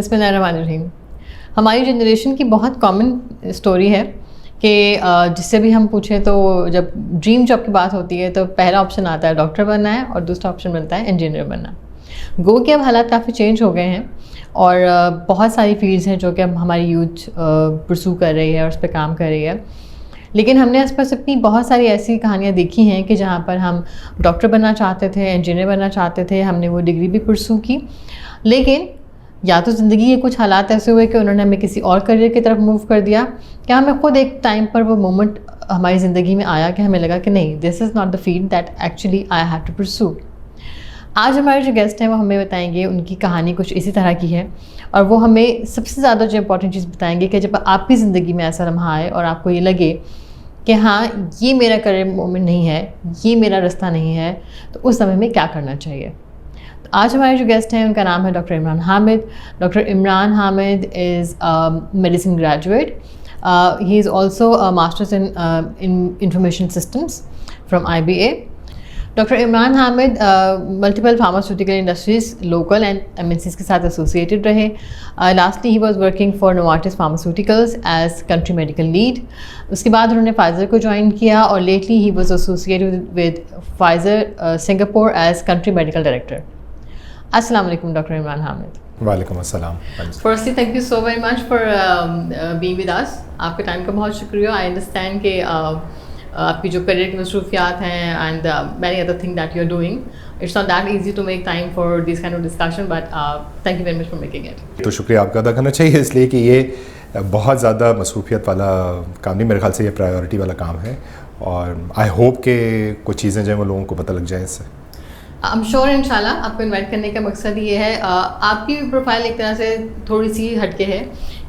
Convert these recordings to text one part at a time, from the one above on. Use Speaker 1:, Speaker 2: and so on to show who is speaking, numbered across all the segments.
Speaker 1: بسم اللہ الرحمن الرحیم. ہماری جنریشن کی بہت کامن اسٹوری ہے کہ جس سے بھی ہم پوچھیں تو جب ڈریم جاب کی بات ہوتی ہے تو پہلا آپشن آتا ہے ڈاکٹر بننا ہے اور دوسرا آپشن بنتا ہے انجینئر بننا. گو کہ اب حالات کافی چینج ہو گئے ہیں اور بہت ساری فیلڈز ہیں جو کہ اب ہماری یوتھ پرسو کر رہی ہے اور اس پہ کام کر رہی ہے. لیکن ہم نے آس پاس اپنی بہت ساری ایسی کہانیاں دیکھی ہیں کہ جہاں پر ہم ڈاکٹر بننا چاہتے تھے, انجینئر بننا چاہتے تھے, ہم نے وہ ڈگری بھی پرسو کی, لیکن یا تو زندگی کے کچھ حالات ایسے ہوئے کہ انہوں نے ہمیں کسی اور کریئر کی طرف موو کر دیا, کہ ہمیں خود ایک ٹائم پر وہ مومنٹ ہماری زندگی میں آیا کہ ہمیں لگا کہ نہیں, this is not the field that actually I have to pursue. آج ہمارے جو گیسٹ ہیں وہ ہمیں بتائیں گے, ان کی کہانی کچھ اسی طرح کی ہے اور وہ ہمیں سب سے زیادہ جو امپورٹنٹ چیز بتائیں گے کہ جب آپ کی زندگی میں ایسا لمحہ آئے اور آپ کو یہ لگے کہ ہاں یہ میرا کریئر مومنٹ نہیں ہے, یہ میرا رستہ نہیں ہے, تو اس سمے میں کیا کرنا چاہیے. تو آج ہمارے جو گیسٹ ہیں ان کا نام ہے doctor Imran Hamid. Doctor Imran Hamid is medicine graduate. He is also masters in information systems from IBA. Doctor Imran Hamid multiple pharmaceutical industries local and MNCs کے ساتھ ایسوسیٹڈ رہے. Lastly he was working for Novartis pharmaceuticals as country medical lead. اس کے بعد انہوں نے Pfizer کو join کیا اور lately he was associated with Pfizer Singapore as country medical director. السلام علیکم ڈاکٹر عمران حامد.
Speaker 2: وعلیکم السلام.
Speaker 1: Firstly thank you so very much for being with us. آپ کے ٹائم کا بہت شکریہ. آئی انڈرسٹینڈ کہ آپ کی جو کریئر کی مصروفیات ہیں and many other thing that you are doing, it's not that easy to make time for this kind of discussion, but thank you very much for making it.
Speaker 2: تو شکریہ آپ کا ادا کرنا چاہیے اس لیے کہ یہ بہت زیادہ مصروفیت والا کام نہیں, میرے خیال سے یہ پرائیورٹی والا کام ہے اور آئی ہوپ کہ کچھ چیزیں جو ہیں وہ لوگوں کو پتہ لگ جائیں اس سے.
Speaker 1: I'm sure انشاءاللہ آپ کو انوائٹ کرنے کا مقصد یہ ہے, آپ کی پروفائل ایک طرح سے تھوڑی سی ہٹ کے ہے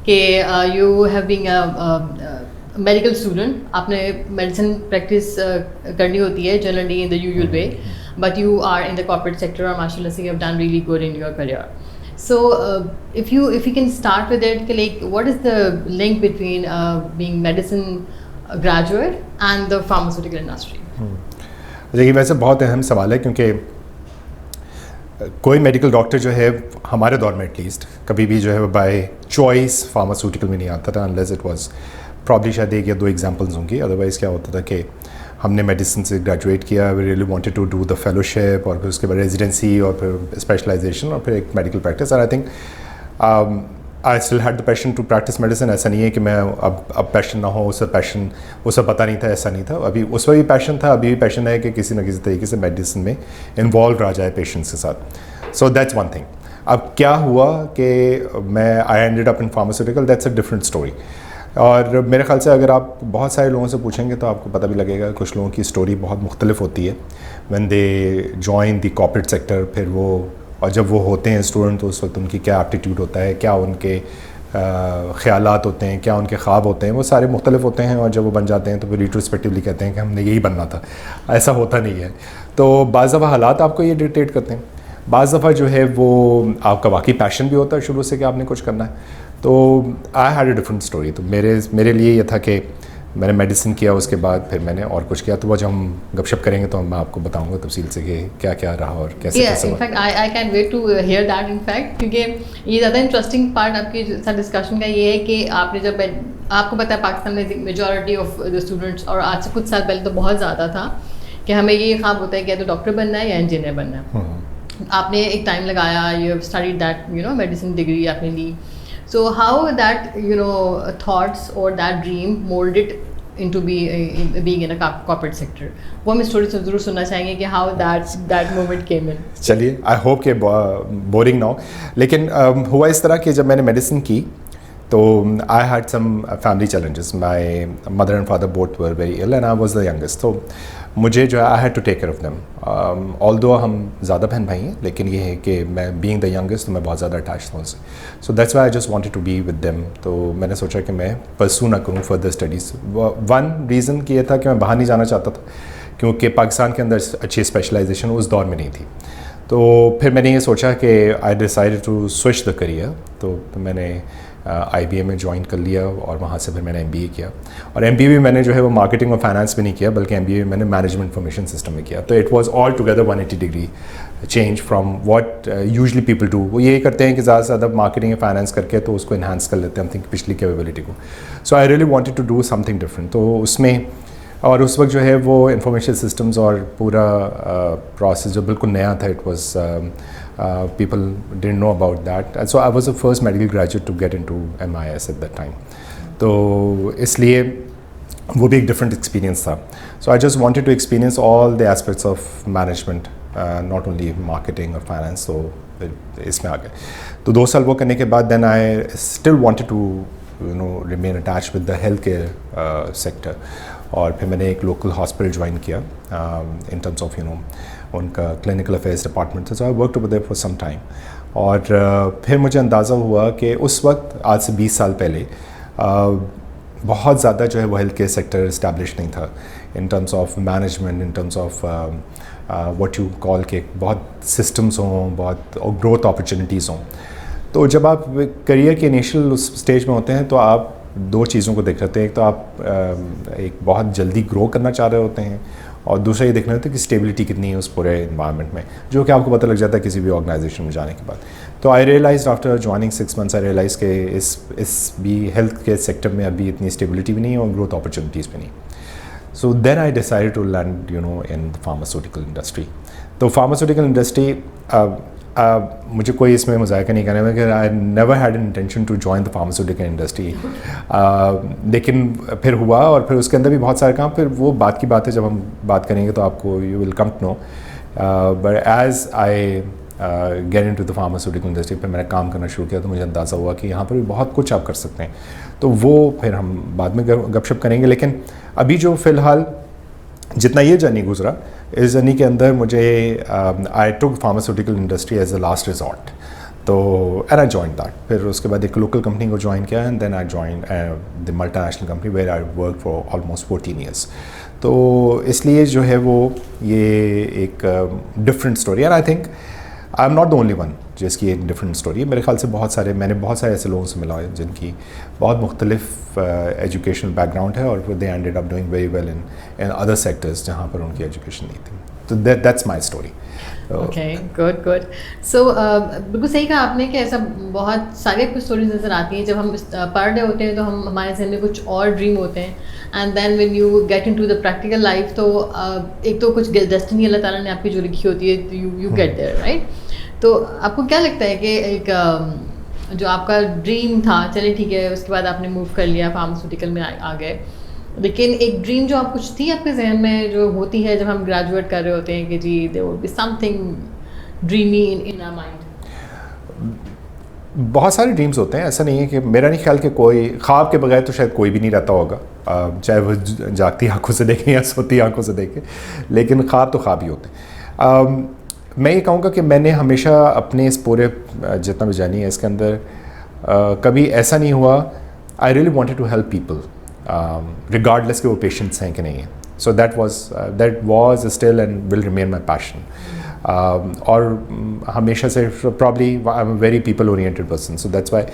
Speaker 1: کہ you have being medical student. آپ نے میڈیسن پریکٹس کرنی ہوتی ہے generally in the usual way, but you are in the corporate sector اور ماشاء اللہ سے you have done really good in your career. So if you can start with it, like what is the link between being medicine graduate and the pharmaceutical industry?
Speaker 2: دیکھیے ویسے بہت اہم سوال ہے کیونکہ کوئی میڈیکل ڈاکٹر جو ہے ہمارے دور میں ایٹ لیسٹ کبھی بھی جو ہے بائی چوائس فارماسیوٹیکل میں نہیں آتا تھا, انلیس اٹ واز پرابلی شاید ایک یا دو ایگزامپلز ہوں گی. ادروائز کیا ہوتا تھا کہ ہم نے میڈیسن سے گریجویٹ کیا, we really wanted to do the fellowship اور پھر اس کے بعد ریزیڈنسی اور پھر اسپیشلائزیشن اور پھر ایک میڈیکل پریکٹس. اور I think I still had the passion to practise medicine. ایسا نہیں ہے کہ میں اب پیشن نہ ہو, اس پیشن اسے پتہ نہیں تھا, ایسا نہیں تھا. ابھی اس وقت بھی پیشن تھا, ابھی بھی پیشن ہے کہ کسی نہ کسی طریقے سے میڈیسن میں انوالو رہا جائے پیشنٹس کے ساتھ. So that's one thing. اب کیا ہوا کہ میں I ended up in pharmaceutical, that's a different story. اور میرے خیال سے اگر آپ بہت سارے لوگوں سے پوچھیں گے تو آپ کو پتہ بھی لگے گا کچھ لوگوں کی اسٹوری بہت مختلف ہوتی ہے when they join the corporate sector. پھر وہ اور جب وہ ہوتے ہیں اسٹوڈنٹ تو اس وقت ان کی کیا ایپٹیٹیوڈ ہوتا ہے, کیا ان کے خیالات ہوتے ہیں, کیا ان کے خواب ہوتے ہیں, وہ سارے مختلف ہوتے ہیں. اور جب وہ بن جاتے ہیں تو پھر ریٹروسپیکٹیولی کہتے ہیں کہ ہم نے یہی بننا تھا. ایسا ہوتا نہیں ہے. تو بعض دفعہ حالات آپ کو یہ ڈکٹیٹ کرتے ہیں, بعض دفعہ جو ہے وہ آپ کا واقعی پیشن بھی ہوتا ہے شروع سے کہ آپ نے کچھ کرنا ہے. تو آئی ہیڈ اے ڈفرنٹ اسٹوری. تو میرے لیے یہ تھا کہ میں نے میڈیسن کیا, اس کے بعد پھر میں نے اور کچھ کیا. تو وہ جب ہم گپ شپ کریں گے تو میں آپ کو بتاؤں گا تفصیل سے کہ کیا کیا رہا اور کیسے کیسے.
Speaker 1: In fact I can wait to hear that in fact, کیونکہ یہ زیادہ انٹرسٹنگ پارٹ آپ کی ساتھ ڈسکشن کا یہ ہے کہ آپ نے جب آپ کو پتہ ہے پاکستان میں میجورٹی آف دا اسٹوڈنٹس, اور آج سے کچھ سال پہلے تو بہت زیادہ تھا کہ ہمیں یہ خواب ہوتا ہے کہ یا تو ڈاکٹر بننا ہے یا انجینئر بننا ہے. آپ نے ایک ٹائم لگایا, you have studied that medicine degree آپ نے لی. So how that thoughts or that dream molded into being in a corporate sector? وہ ہم اسٹوری سے ضرور سننا چاہیں گے کہ how that moment came in.
Speaker 2: چلیے آئی ہوپ کہ بورنگ نہ ہو. لیکن ہوا اس طرح کہ جب میں نے میڈیسن کی تو I had some family challenges. My mother and father both were very ill and I was the youngest. تو مجھے جو ہے I had to take care of them. Although ہم زیادہ بہن بھائی ہیں لیکن یہ ہے کہ میں بینگ دا ینگسٹ تو میں بہت زیادہ اٹیچ تھا ان سے. So that's why I just wanted to be with them. تو میں نے سوچا کہ میں پرسو نہ کروں فردر اسٹڈیز. ون ریزن کہ یہ تھا کہ میں باہر نہیں جانا چاہتا تھا کیونکہ پاکستان کے اندر اچھی اسپیشلائزیشن اس دور میں نہیں تھی. تو پھر میں نے یہ سوچا کہ I decided to switch the career. تو میں نے IBA میں جوائن کر لیا اور وہاں سے پھر میں نے MBA کیا. اور MBA بھی میں نے جو ہے وہ مارکیٹنگ اور فائنانس میں نہیں کیا بلکہ MBA میں نے مینجمنٹ انفارمیشن سسٹم میں کیا. تو it was all together 180 degree change from what usually people do. وہ یہی کرتے ہیں کہ زیادہ سے زیادہ مارکیٹنگ یا فائنانس کر کے تو اس کو انہانس کر لیتے ہیں ہم تھنک پچھلی کیپیبلٹی کو. So I really wanted to do something different. تو اس میں اور اس وقت جو ہے وہ انفارمیشن سسٹمز اور پورا پروسیس جو بالکل نیا تھا. It was people didn't know about that. So I was the first medical graduate to get in to MIS at that time. تو اس لیے وہ بھی ایک ڈفرنٹ ایکسپیرینس تھا. So I just wanted to experience all the aspects of management, not only marketing اور finance. تو اس میں آ گئے. تو 2 سال وہ کرنے کے بعد then I still wanted to remain attach with the health care sector. اور پھر میں نے ایک لوکل ہاسپٹل جوائن کیا ان ٹرمس آف ان کا کلینکل افیئرس ڈپارٹمنٹ تھا. So I work over there for some time. اور پھر مجھے اندازہ ہوا کہ اس وقت آج سے 20 سال پہلے بہت زیادہ جو ہے وہ ہیلتھ کیئر سیکٹر اسٹیبلش نہیں تھا in terms of management, in terms of what you call کہ بہت سسٹمس ہوں, بہت گروتھ اپرچونیٹیز ہوں. تو جب آپ کریئر کے انیشیل اس اسٹیج میں ہوتے ہیں تو آپ 2 چیزوں کو دیکھ رہے ہیں. ایک تو آپ ایک بہت جلدی گرو کرنا چاہ رہے ہوتے ہیں اور دوسرا یہ دیکھنا ہوتا ہے کہ اسٹیبلٹی کتنی ہے اس پورے انوائرمنٹ میں, جو کہ آپ کو پتہ لگ جاتا ہے کسی بھی آرگنائزیشن میں جانے کے بعد. تو آئی ریئلائز آفٹر جوائننگ 6 months آئی ریئلائز کہ اس بھی ہیلتھ کیئر سیکٹر میں ابھی اتنی اسٹیبلٹی بھی نہیں ہے اور گروتھ اپرچونیٹیز بھی نہیں. So then I decide to land in pharmaceutical industry. تو فارماسیوٹیکل انڈسٹری مجھے کوئی اس میں مذائقہ نہیں کرنے میں کہ I never had an intention to join the pharmaceutical industry. لیکن پھر ہوا اور پھر اس کے اندر بھی بہت سارے کام. پھر وہ بات کی بات ہے, جب ہم بات کریں گے تو آپ کو you will come to know. But as I get in to the pharmaceutical industry پھر میں نے کام کرنا شروع کیا تو مجھے اندازہ ہوا کہ یہاں پر بھی بہت کچھ آپ کر سکتے ہیں. تو وہ پھر ہم بعد میں گپ شپ کریں گے. لیکن ابھی جو فی الحال جتنا یہ جرنی گزرا, اس جرنی کے اندر مجھے I took pharmaceutical industry as a last resort. تو اینڈ آئی جوائن دیٹ. پھر اس کے بعد ایک لوکل کمپنی کو جوائن کیا and then I join the multi national company where I work for almost 14 years. تو اس لیے جو ہے وہ یہ ایک different story. And I think I am not the only one جس کی ایک ڈفرینٹ اسٹوری ہے. میرے خیال سے میں نے بہت سارے ایسے لوگوں سے ملا ہے جن کی بہت مختلف ایجوکیشنل بیک گراؤنڈ ہے اور they ended up doing very well in other sectors جہاں پر ان کی ایجوکیشن نہیں تھی. تو that's my story.
Speaker 1: Okay, good. So بالکل صحیح کہا آپ نے کہ ایسا بہت سارے کچھ اسٹوریز نظر آتی ہیں. جب ہم پڑھ رہے ہوتے ہیں تو ہمارے ذہن میں کچھ اور ڈریم ہوتے ہیں and then when you get in to the practical life تو ایک تو کچھ ڈیسٹنی اللہ تعالیٰ نے آپ کی جو لکھی ہوتی ہے یو گیٹ دیئر, رائٹ. تو آپ کو کیا لگتا ہے کہ ایک جو آپ کا ڈریم تھا, چلے ٹھیک ہے اس کے بعد آپ نے موو کر لیا فارماسیوٹیکل میں آ گئے, لیکن ایک ڈریم جو آپ کچھ تھی آپ کے ذہن میں جو ہوتی ہے جب ہم گریجویٹ کر رہے ہوتے ہیں کہ جی there will be something dreamy in our mind.
Speaker 2: بہت سارے ڈریمز ہوتے ہیں. ایسا نہیں ہے کہ میرا نہیں خیال کہ کوئی خواب کے بغیر تو شاید کوئی بھی نہیں رہتا ہوگا, چاہے وہ جاگتی آنکھوں سے دیکھیں یا سوتی آنکھوں سے دیکھیں, لیکن خواب تو خواب ہی ہوتے ہیں. میں یہ کہوں گا کہ میں نے ہمیشہ اپنے اس پورے جتنا بھی جانی ہے اس کے اندر کبھی ایسا نہیں ہوا. I really wanted to help people regardless کہ وہ پیشنٹس ہیں کہ نہیں ہیں. So that was still and will remain my passion. اور ہمیشہ سے probably I am a very people oriented person. So that's why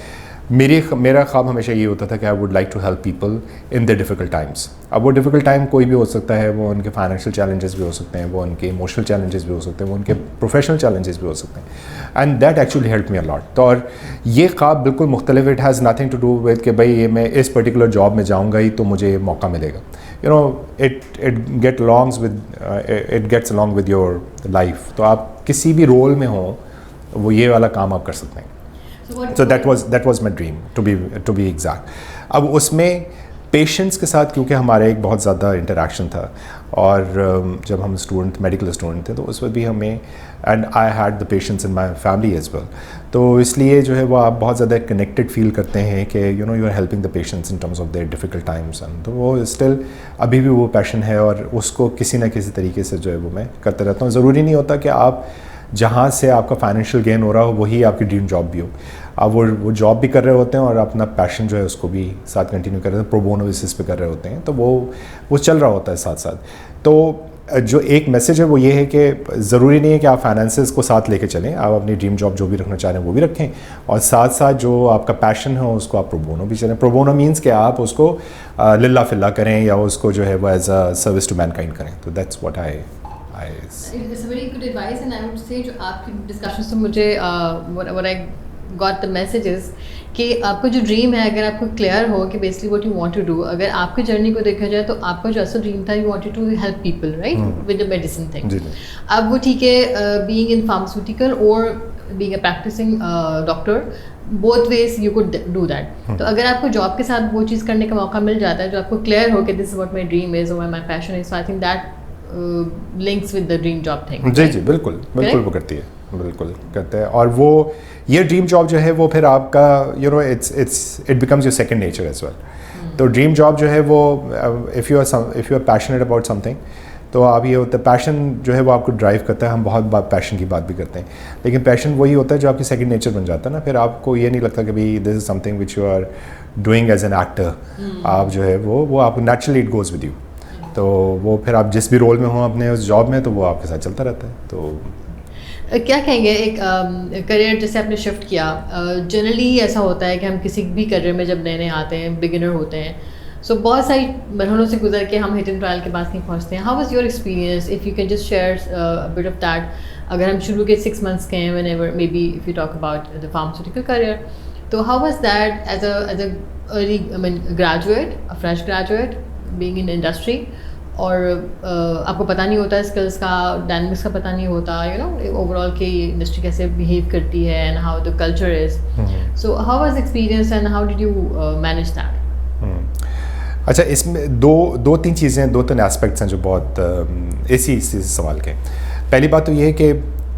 Speaker 2: میرا خواب ہمیشہ یہ ہوتا تھا کہ I would like to help people in the difficult times. اب وہ ڈیفیکلٹ ٹائم کوئی بھی ہو سکتا ہے, وہ ان کے فائنینشیل چیلنجز بھی ہو سکتے ہیں, وہ ان کے ایموشنل چیلنجز بھی ہو سکتے ہیں, وہ ان کے پروفیشنل چیلنجز بھی ہو سکتے ہیں. And that actually help me a lot. تو اور یہ خواب بالکل مختلف, it has nothing to do with کہ بھائی یہ میں اس پرٹیکولر جاب میں جاؤں گا ہی تو مجھے موقع ملے گا. It gets along with your life. تو آپ کسی بھی رول میں ہوں وہ یہ والا کام آپ کر سکتے ہیں. So that was my dream to be exact. اب اس میں پیشنٹس کے ساتھ کیونکہ ہمارا ایک بہت زیادہ انٹریکشن تھا, اور جب ہم میڈیکل اسٹوڈنٹ تھے تو اس وقت بھی ہمیں and I had the patients in my family as well. تو اس لیے جو ہے وہ آپ بہت زیادہ کنیکٹڈ فیل کرتے ہیں کہ you are helping the patients in terms of their difficult times. تو وہ اسٹل ابھی بھی وہ پیشن ہے اور اس کو کسی نہ کسی طریقے سے جو ہے وہ میں کرتے رہتا ہوں. ضروری نہیں ہوتا کہ آپ جہاں سے آپ کا فائنینشیل گین ہو رہا ہو وہی آپ کی ڈریم جاب بھی ہو. آپ وہ جاب بھی کر رہے ہوتے ہیں اور اپنا پیشن جو ہے اس کو بھی ساتھ کنٹینیو کر رہے ہیں, پرو بونو بیسس پہ کر رہے ہوتے ہیں. تو وہ چل رہا ہوتا ہے ساتھ ساتھ. تو جو ایک میسیج ہے وہ یہ ہے کہ ضروری نہیں ہے کہ آپ فائنینسز کو ساتھ لے کے چلیں, آپ اپنی ڈریم جاب جو بھی رکھنا چاہ رہے ہیں وہ بھی رکھیں, اور ساتھ ساتھ جو آپ کا پیشن ہے اس کو آپ پرو بونو بھی چلیں. پرو بونو مینس کہ آپ اس کو للہ فلّہ کریں یا اس کو جو ہے وہ as a service to mankind کریں. تو that's what I
Speaker 1: It's a very good advice, and I would say جو آپ کی ڈسکشن سے مجھے what I got the message is کہ آپ کا جو ڈریم ہے اگر آپ کو کلیئر ہو کہ basically what you want to do, اگر آپ کی جرنی کو دیکھا جائے تو آپ کا جو اصل ڈریم تھا you wanted to help people right with the medicine thing. اب وہ ٹھیک ہے بینگ ان فارماسیوٹیکل اور being a practising doctor, both ways you could do that. تو اگر آپ کو جاب کے ساتھ وہ چیز کرنے کا موقع مل جاتا ہے جو آپ کو کلیئر ہو کہ دس is what my dream is اور my passion is, so I think that links with the dream job thing.
Speaker 2: جی جی بالکل بالکل وہ کرتی ہے, بالکل کرتے ہیں. اور وہ یہ ڈریم جاب جو ہے وہ پھر آپ کا you know it becomes your second nature as well. تو ڈریم جاب جو ہے وہ if you are passionate about something تو آپ یہ ہوتا ہے پیشن جو ہے وہ آپ کو ڈرائیو کرتا ہے. ہم بہت بات پیشن کی بات بھی کرتے ہیں, لیکن پیشن وہی ہوتا ہے جو آپ کی سیکنڈ نیچر بن جاتا ہے نا. پھر آپ کو یہ نہیں لگتا کہ بھائی this is something which you are doing as an actor. آپ جو ہے وہ آپ naturally it goes with you. تو وہ پھر آپ جس بھی رول میں ہوں اپنے اس جاب میں تو وہ آپ کے ساتھ چلتا رہتا ہے. تو
Speaker 1: کیا کہیں گے ایک کریئر جیسے آپ نے شفٹ کیا, جنرلی ایسا ہوتا ہے کہ ہم کسی بھی کریئر میں جب نئے نئے آتے ہیں بگنر ہوتے ہیں سو بہت ساری مرحلوں سے گزر کے ہم ہٹ اینڈ ٹرائل کے بعد کہیں پہنچتے ہیں. How was your experience if you can just share bit of that. اگر ہم شروع کے 6 months کے ہیں whenever maybe if you talk about the pharmaceutical career, تو how was that as a early graduate, fresh graduate being in industry, اور آپ کو پتہ نہیں ہوتا اسکلس کا, ڈائنمکس کا پتہ نہیں ہوتا, یو نو اوور آل کہ انڈسٹری کیسے بہیو کرتی ہے and how the culture is. So how was experience and how did you manage that?
Speaker 2: اچھا, اس میں دو تین چیزیں, 2-3 اسپیکٹس ہیں جو بہت اسی سوال کے. پہلی بات تو یہ ہے کہ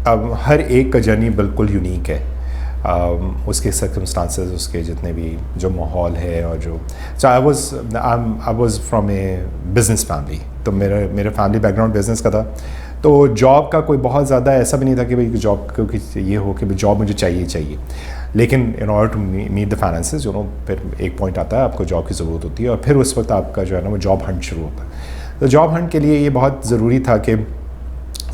Speaker 2: اب ہر ایک کا جرنی بالکل یونیک ہے. اس کے سرکمسٹانسز, اس کے جتنے بھی جو ماحول ہے, اور جو I was from a business family. تو میرا فیملی بیک گراؤنڈ بزنس کا تھا. تو جاب کا کوئی بہت زیادہ ایسا بھی نہیں تھا کہ بھائی جاب کو یہ ہو کہ جاب مجھے چاہیے. لیکن in order to meet the finances you know پھر ایک پوائنٹ آتا ہے آپ کو جاب کی ضرورت ہوتی ہے, اور پھر اس وقت آپ کا جو ہے نا وہ جاب ہنٹ شروع ہوتا ہے. تو جاب ہنٹ کے لیے یہ بہت ضروری تھا کہ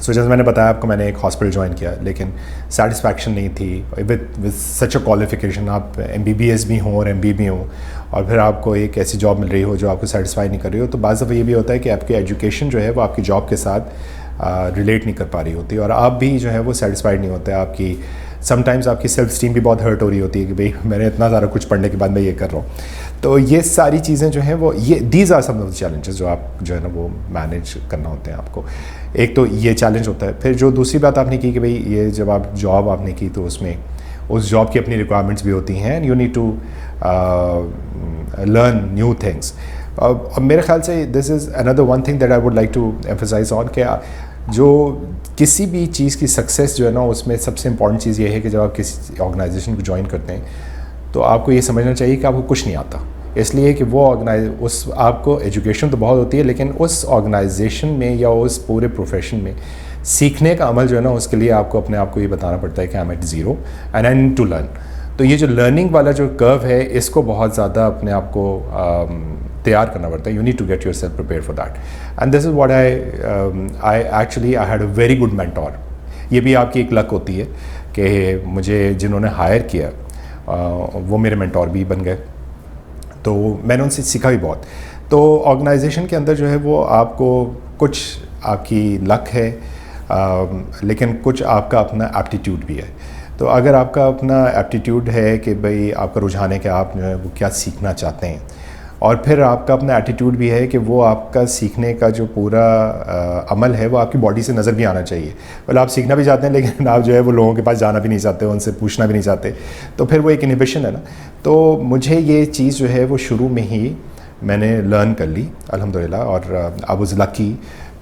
Speaker 2: جیسے میں نے بتایا آپ کو, میں نے ایک ہاسپٹل جوائن کیا, لیکن سیٹسفیکشن نہیں تھی وتھ سچ اے کوالیفیکیشن. آپ MBBS بھی ہوں اور MBA بھی ہوں, اور پھر آپ کو ایک ایسی جاب مل رہی ہو جو آپ کو سیٹسفائی نہیں کر رہی ہو. تو بعض دفعہ یہ بھی ہوتا ہے کہ آپ کی ایجوکیشن جو ہے وہ آپ کی جاب کے ساتھ ریلیٹ نہیں کر پا رہی ہوتی, اور آپ بھی جو ہے وہ سیٹسفائڈ نہیں ہوتے. آپ کی سم ٹائمز آپ کی سیلف اسٹیم بھی بہت ہرٹ ہو رہی ہوتی ہے کہ بھائی میں نے اتنا زیادہ کچھ پڑھنے کے بعد میں یہ کر رہا ہوں. تو یہ ساری چیزیں جو ہیں وہ these are some of the challenges جو آپ جو ہے نا وہ مینیج کرنا ہوتے ہیں آپ کو. ایک تو یہ چیلنج ہوتا ہے. پھر جو دوسری بات آپ نے کی کہ بھائی یہ جب آپ جاب آپ نے کی تو اس میں اس جاب کی اپنی ریکوائرمنٹس بھی ہوتی ہیں, you need to learn new things. اور میرے خیال سے دس از اندر one thing that I would like to emphasize on کہ جو کسی بھی چیز کی سکسیس جو ہے نا اس میں سب سے امپورٹنٹ چیز یہ ہے کہ جب آپ کسی آرگنائزیشن کو جوائن کرتے ہیں تو آپ کو یہ سمجھنا چاہیے کہ آپ کو کچھ نہیں آتا. اس لیے کہ وہ آپ کو ایجوکیشن تو بہت ہوتی ہے, لیکن اس آرگنائزیشن میں یا اس پورے پروفیشن میں سیکھنے کا عمل جو ہے نا اس کے لیے آپ کو اپنے آپ کو یہ بتانا پڑتا ہے کہ I am at zero and I need to learn. تو یہ جو لرننگ والا جو کرو ہے اس کو بہت زیادہ اپنے آپ کو تیار کرنا پڑتا ہے. You need to get yourself prepare for that, and this is what I had a very good mentor. یہ بھی آپ کی ایک لک ہوتی ہے کہ مجھے جنہوں نے ہائر کیا وہ میرے مینٹور بھی بن گئے, تو میں نے ان سے سیکھا بھی بہت. تو آرگنائزیشن کے اندر جو ہے وہ آپ کو کچھ آپ کی لک ہے, لیکن کچھ آپ کا اپنا ایپٹیٹیوڈ بھی ہے. تو اگر آپ کا اپنا ایپٹیٹیوڈ ہے کہ بھئی آپ کا رجحان ہے کہ آپ جو ہے وہ کیا سیکھنا چاہتے ہیں, اور پھر آپ کا اپنا ایٹیٹیوڈ بھی ہے کہ وہ آپ کا سیکھنے کا جو پورا عمل ہے وہ آپ کی باڈی سے نظر بھی آنا چاہیے. بولے آپ سیکھنا بھی چاہتے ہیں لیکن آپ جو ہے وہ لوگوں کے پاس جانا بھی نہیں چاہتے, ان سے پوچھنا بھی نہیں چاہتے, تو پھر وہ ایک انہیبیشن ہے نا. تو مجھے یہ چیز جو ہے وہ شروع میں ہی میں نے لرن کر لی الحمدللہ, اور I was lucky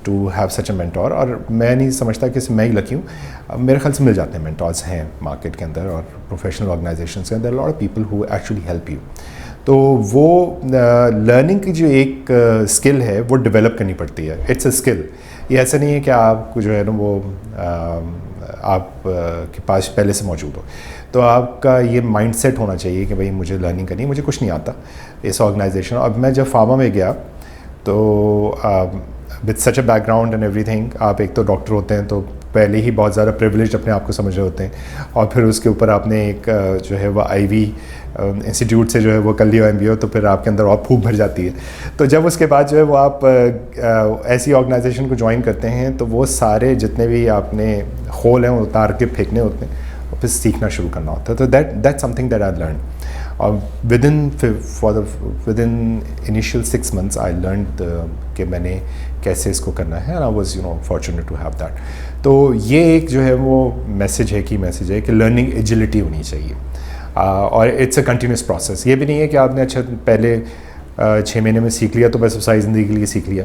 Speaker 2: to have such a mentor. اور میں نہیں سمجھتا کہ میں ہی لکی ہوں, میرے خیال سے مل جاتے ہیں مینٹورس ہیں مارکیٹ کے اندر اور پروفیشنل آرگنائزیشنس کے اندر, lot of people who actually help you. تو وہ لرننگ کی جو ایک اسکل ہے وہ ڈیولپ کرنی پڑتی ہے. It's a skill. یہ ایسا نہیں ہے کہ آپ کو جو ہے نا وہ آپ کے پاس پہلے سے موجود ہو. تو آپ کا یہ مائنڈ سیٹ ہونا چاہیے کہ بھائی مجھے لرننگ کرنی ہے, مجھے کچھ نہیں آتا اس آرگنائزیشن. اب میں جب فارما میں گیا تو with such a background and everything, آپ ایک تو ڈاکٹر ہوتے ہیں تو پہلے ہی بہت زیادہ پریولیجڈ اپنے آپ کو سمجھ رہے ہوتے ہیں, اور پھر اس کے اوپر آپ نے ایک جو ہے وہ آئی وی انسٹیٹیوٹ سے جو ہے وہ کر لیا MBA, تو پھر آپ کے اندر اور پھوک بھر جاتی ہے. تو جب اس کے بعد جو ہے وہ آپ ایسی آرگنائزیشن کو جوائن کرتے ہیں تو وہ سارے جتنے بھی آپ نے ہول ہیں وہ اتار کے پھینکنے ہوتے ہیں اور پھر سیکھنا شروع کرنا ہوتا ہے. تو that something that I learn. اور within initial 6 months I learned کہ میں نے کیسے اس کو کرنا ہے, and I was fortunate to have that. تو یہ ایک جو ہے وہ میسیج ہے کہ لرننگ ایجلٹی ہونی چاہیے, اور اٹس اے کنٹینیوس پروسیس. یہ بھی نہیں ہے کہ آپ نے اچھا پہلے 6 مہینے میں سیکھ لیا تو بس ساری زندگی کے لیے سیکھ لیا,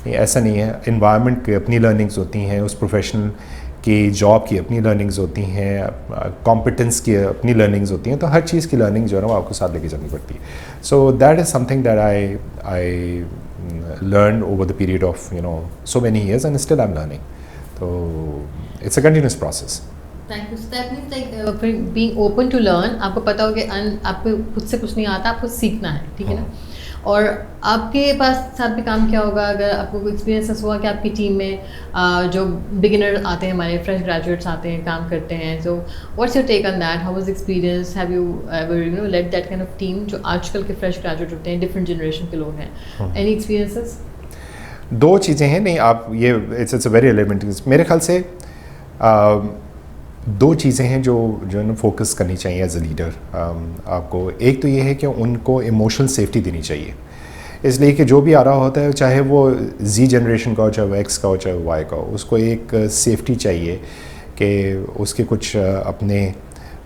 Speaker 2: نہیں ایسا نہیں ہے. انوائرمنٹ کی اپنی لرننگز ہوتی ہیں, اس پروفیشنل کی جاب کی اپنی لرننگز ہوتی ہیں, کمپٹنس کی اپنی لرننگز ہوتی ہیں, تو ہر چیز کی لرننگ جو ہے نا وہ آپ کو ساتھ لے کے چلنی پڑتی ہے. So that is something that I learned over the period of so many years, and still I'm learning. So it's a continuous process.
Speaker 1: Thank you. So that means like being open to learn. آپ کو پتا ہو کہ آپ کو خود سے کچھ نہیں آتا, آپ کو سیکھنا ہے, ٹھیک ہے نا. اور آپ کے پاس ساتھ بھی کام کیا ہوگا اگر آپ کو کوئی ایکسپیرینس ہوا کہ آپ کی ٹیم میں جو بگنر آتے ہیں, ہمارے فریش گریجویٹس آتے ہیں, کام کرتے ہیں, so what's your take on that, how was experience, have you ever let that kind of team جو آج کل کے فریش گریجویٹ ہوتے ہیں, ڈفرینٹ جنریشن کے لوگ ہیں, اینی ایکسپیرینسز؟
Speaker 2: 2 چیزیں ہیں. نہیں آپ یہ اٹس اے ویری ایلیمنٹ. میرے خیال سے 2 چیزیں ہیں جو ہے نا فوکس کرنی چاہیے ایز اے لیڈر آپ کو. ایک تو یہ ہے کہ ان کو ایموشنل سیفٹی دینی چاہیے, اس لیے کہ جو بھی آ رہا ہوتا ہے چاہے وہ زی جنریشن کا ہو, چاہے وہ ایکس کا ہو, چاہے وہ وائی کا ہو, اس کو ایک سیفٹی چاہیے کہ اس کے کچھ اپنے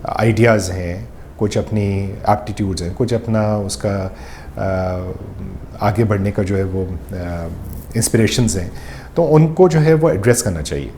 Speaker 2: آئیڈیاز ہیں, کچھ اپنی ایپٹیٹیوڈز ہیں, کچھ اپنا اس کا آگے بڑھنے کا جو ہے وہ انسپریشنز ہیں, تو ان کو جو ہے وہ ایڈریس کرنا چاہیے.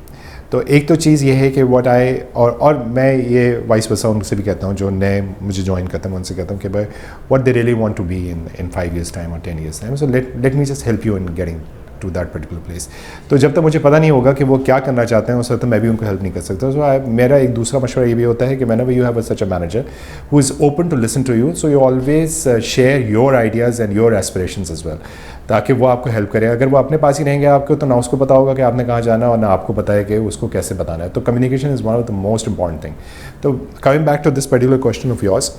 Speaker 2: تو ایک تو چیز یہ ہے کہ اور میں یہ وائس ورسا ان سے بھی کہتا ہوں جو نئے مجھے جوائن کرتے ہیں, میں ان سے کہتا ہوں کہ بھائی what they really want to be in 5 years time اور 10 years time, so let me just help you in getting to that particular place. تو جب تک مجھے پتہ نہیں ہوگا کہ وہ کیا کرنا چاہتے ہیں اس وقت میں بھی ان کو ہیلپ نہیں کر سکتا. سو میرا ایک دوسرا مشورہ یہ بھی ہوتا ہے کہ whenever you have such a manager who is open to listen to you, so you always share your ideas and your aspirations as well, تاکہ وہ آپ کو ہیلپ کرے. اگر وہ اپنے پاس ہی رہیں گے آپ کو تو نہ اس کو پتا ہوگا کہ آپ نے کہاں جانا ہے اور نہ آپ کو پتا ہے کہ اس کو کیسے بتانا ہے. تو communication is one of the most important thing. تو coming back to this particular question of yours,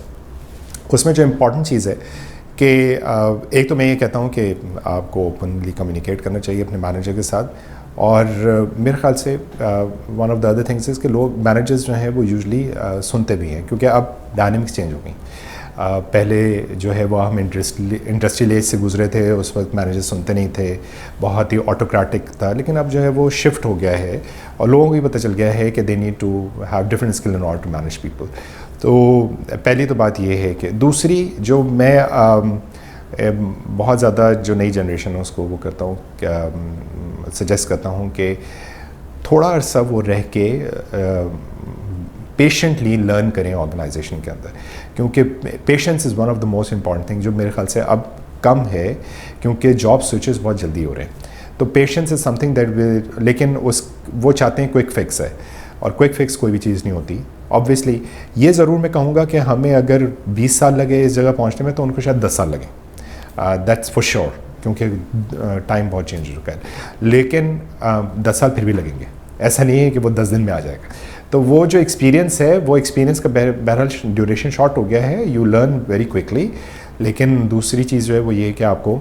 Speaker 2: اس میں جو امپورٹنٹ چیز ہے کہ ایک تو میں یہ کہتا ہوں کہ آپ کو اوپنلی کمیونیکیٹ کرنا چاہیے اپنے مینیجر کے ساتھ. اور میرے خیال سے one of the other things از کہ لوگ مینیجرز جو ہیں وہ یوزلی سنتے بھی ہیں, کیونکہ اب ڈائنامکس چینج ہو گئی. پہلے جو ہے وہ ہم انڈسٹریل ایج سے گزرے تھے, اس وقت مینیجر سنتے نہیں تھے, بہت ہی آٹوکریٹک تھا. لیکن اب جو ہے وہ شفٹ ہو گیا ہے اور لوگوں کو بھی پتہ چل گیا ہے کہ they need to have different skill in order to manage people. تو پہلی تو بات یہ ہے کہ دوسری جو میں بہت زیادہ جو نئی جنریشن ہے اس کو وہ کرتا ہوں, سجیسٹ کرتا ہوں کہ تھوڑا عرصہ وہ رہ کے پیشنٹلی لرن کریں آرگنائزیشن کے اندر, کیونکہ patience is one of the most important thing جو میرے خیال سے اب کم ہے, کیونکہ جاب سوئچز بہت جلدی ہو رہے ہیں. تو patience is something that لیکن وہ چاہتے ہیں کوئک فکس ہے, اور کوئک فکس کوئی بھی چیز نہیں ہوتی. آبویسلی یہ ضرور میں کہوں گا کہ ہمیں اگر 20 سال لگے اس جگہ پہنچنے میں تو ان کو شاید 10 سال لگیں, دیٹس فور شیور, کیونکہ ٹائم بہت چینج ہو چکا ہے. لیکن 10 سال پھر بھی لگیں گے, ایسا نہیں ہے کہ وہ 10 دن میں آ جائے گا. تو وہ جو ایکسپیرینس ہے وہ ایکسپیرینس کا بہرحال ڈیوریشن شارٹ ہو گیا ہے, یو لرن ویری کوئکلی. لیکن دوسری چیز جو ہے وہ یہ ہے کہ آپ کو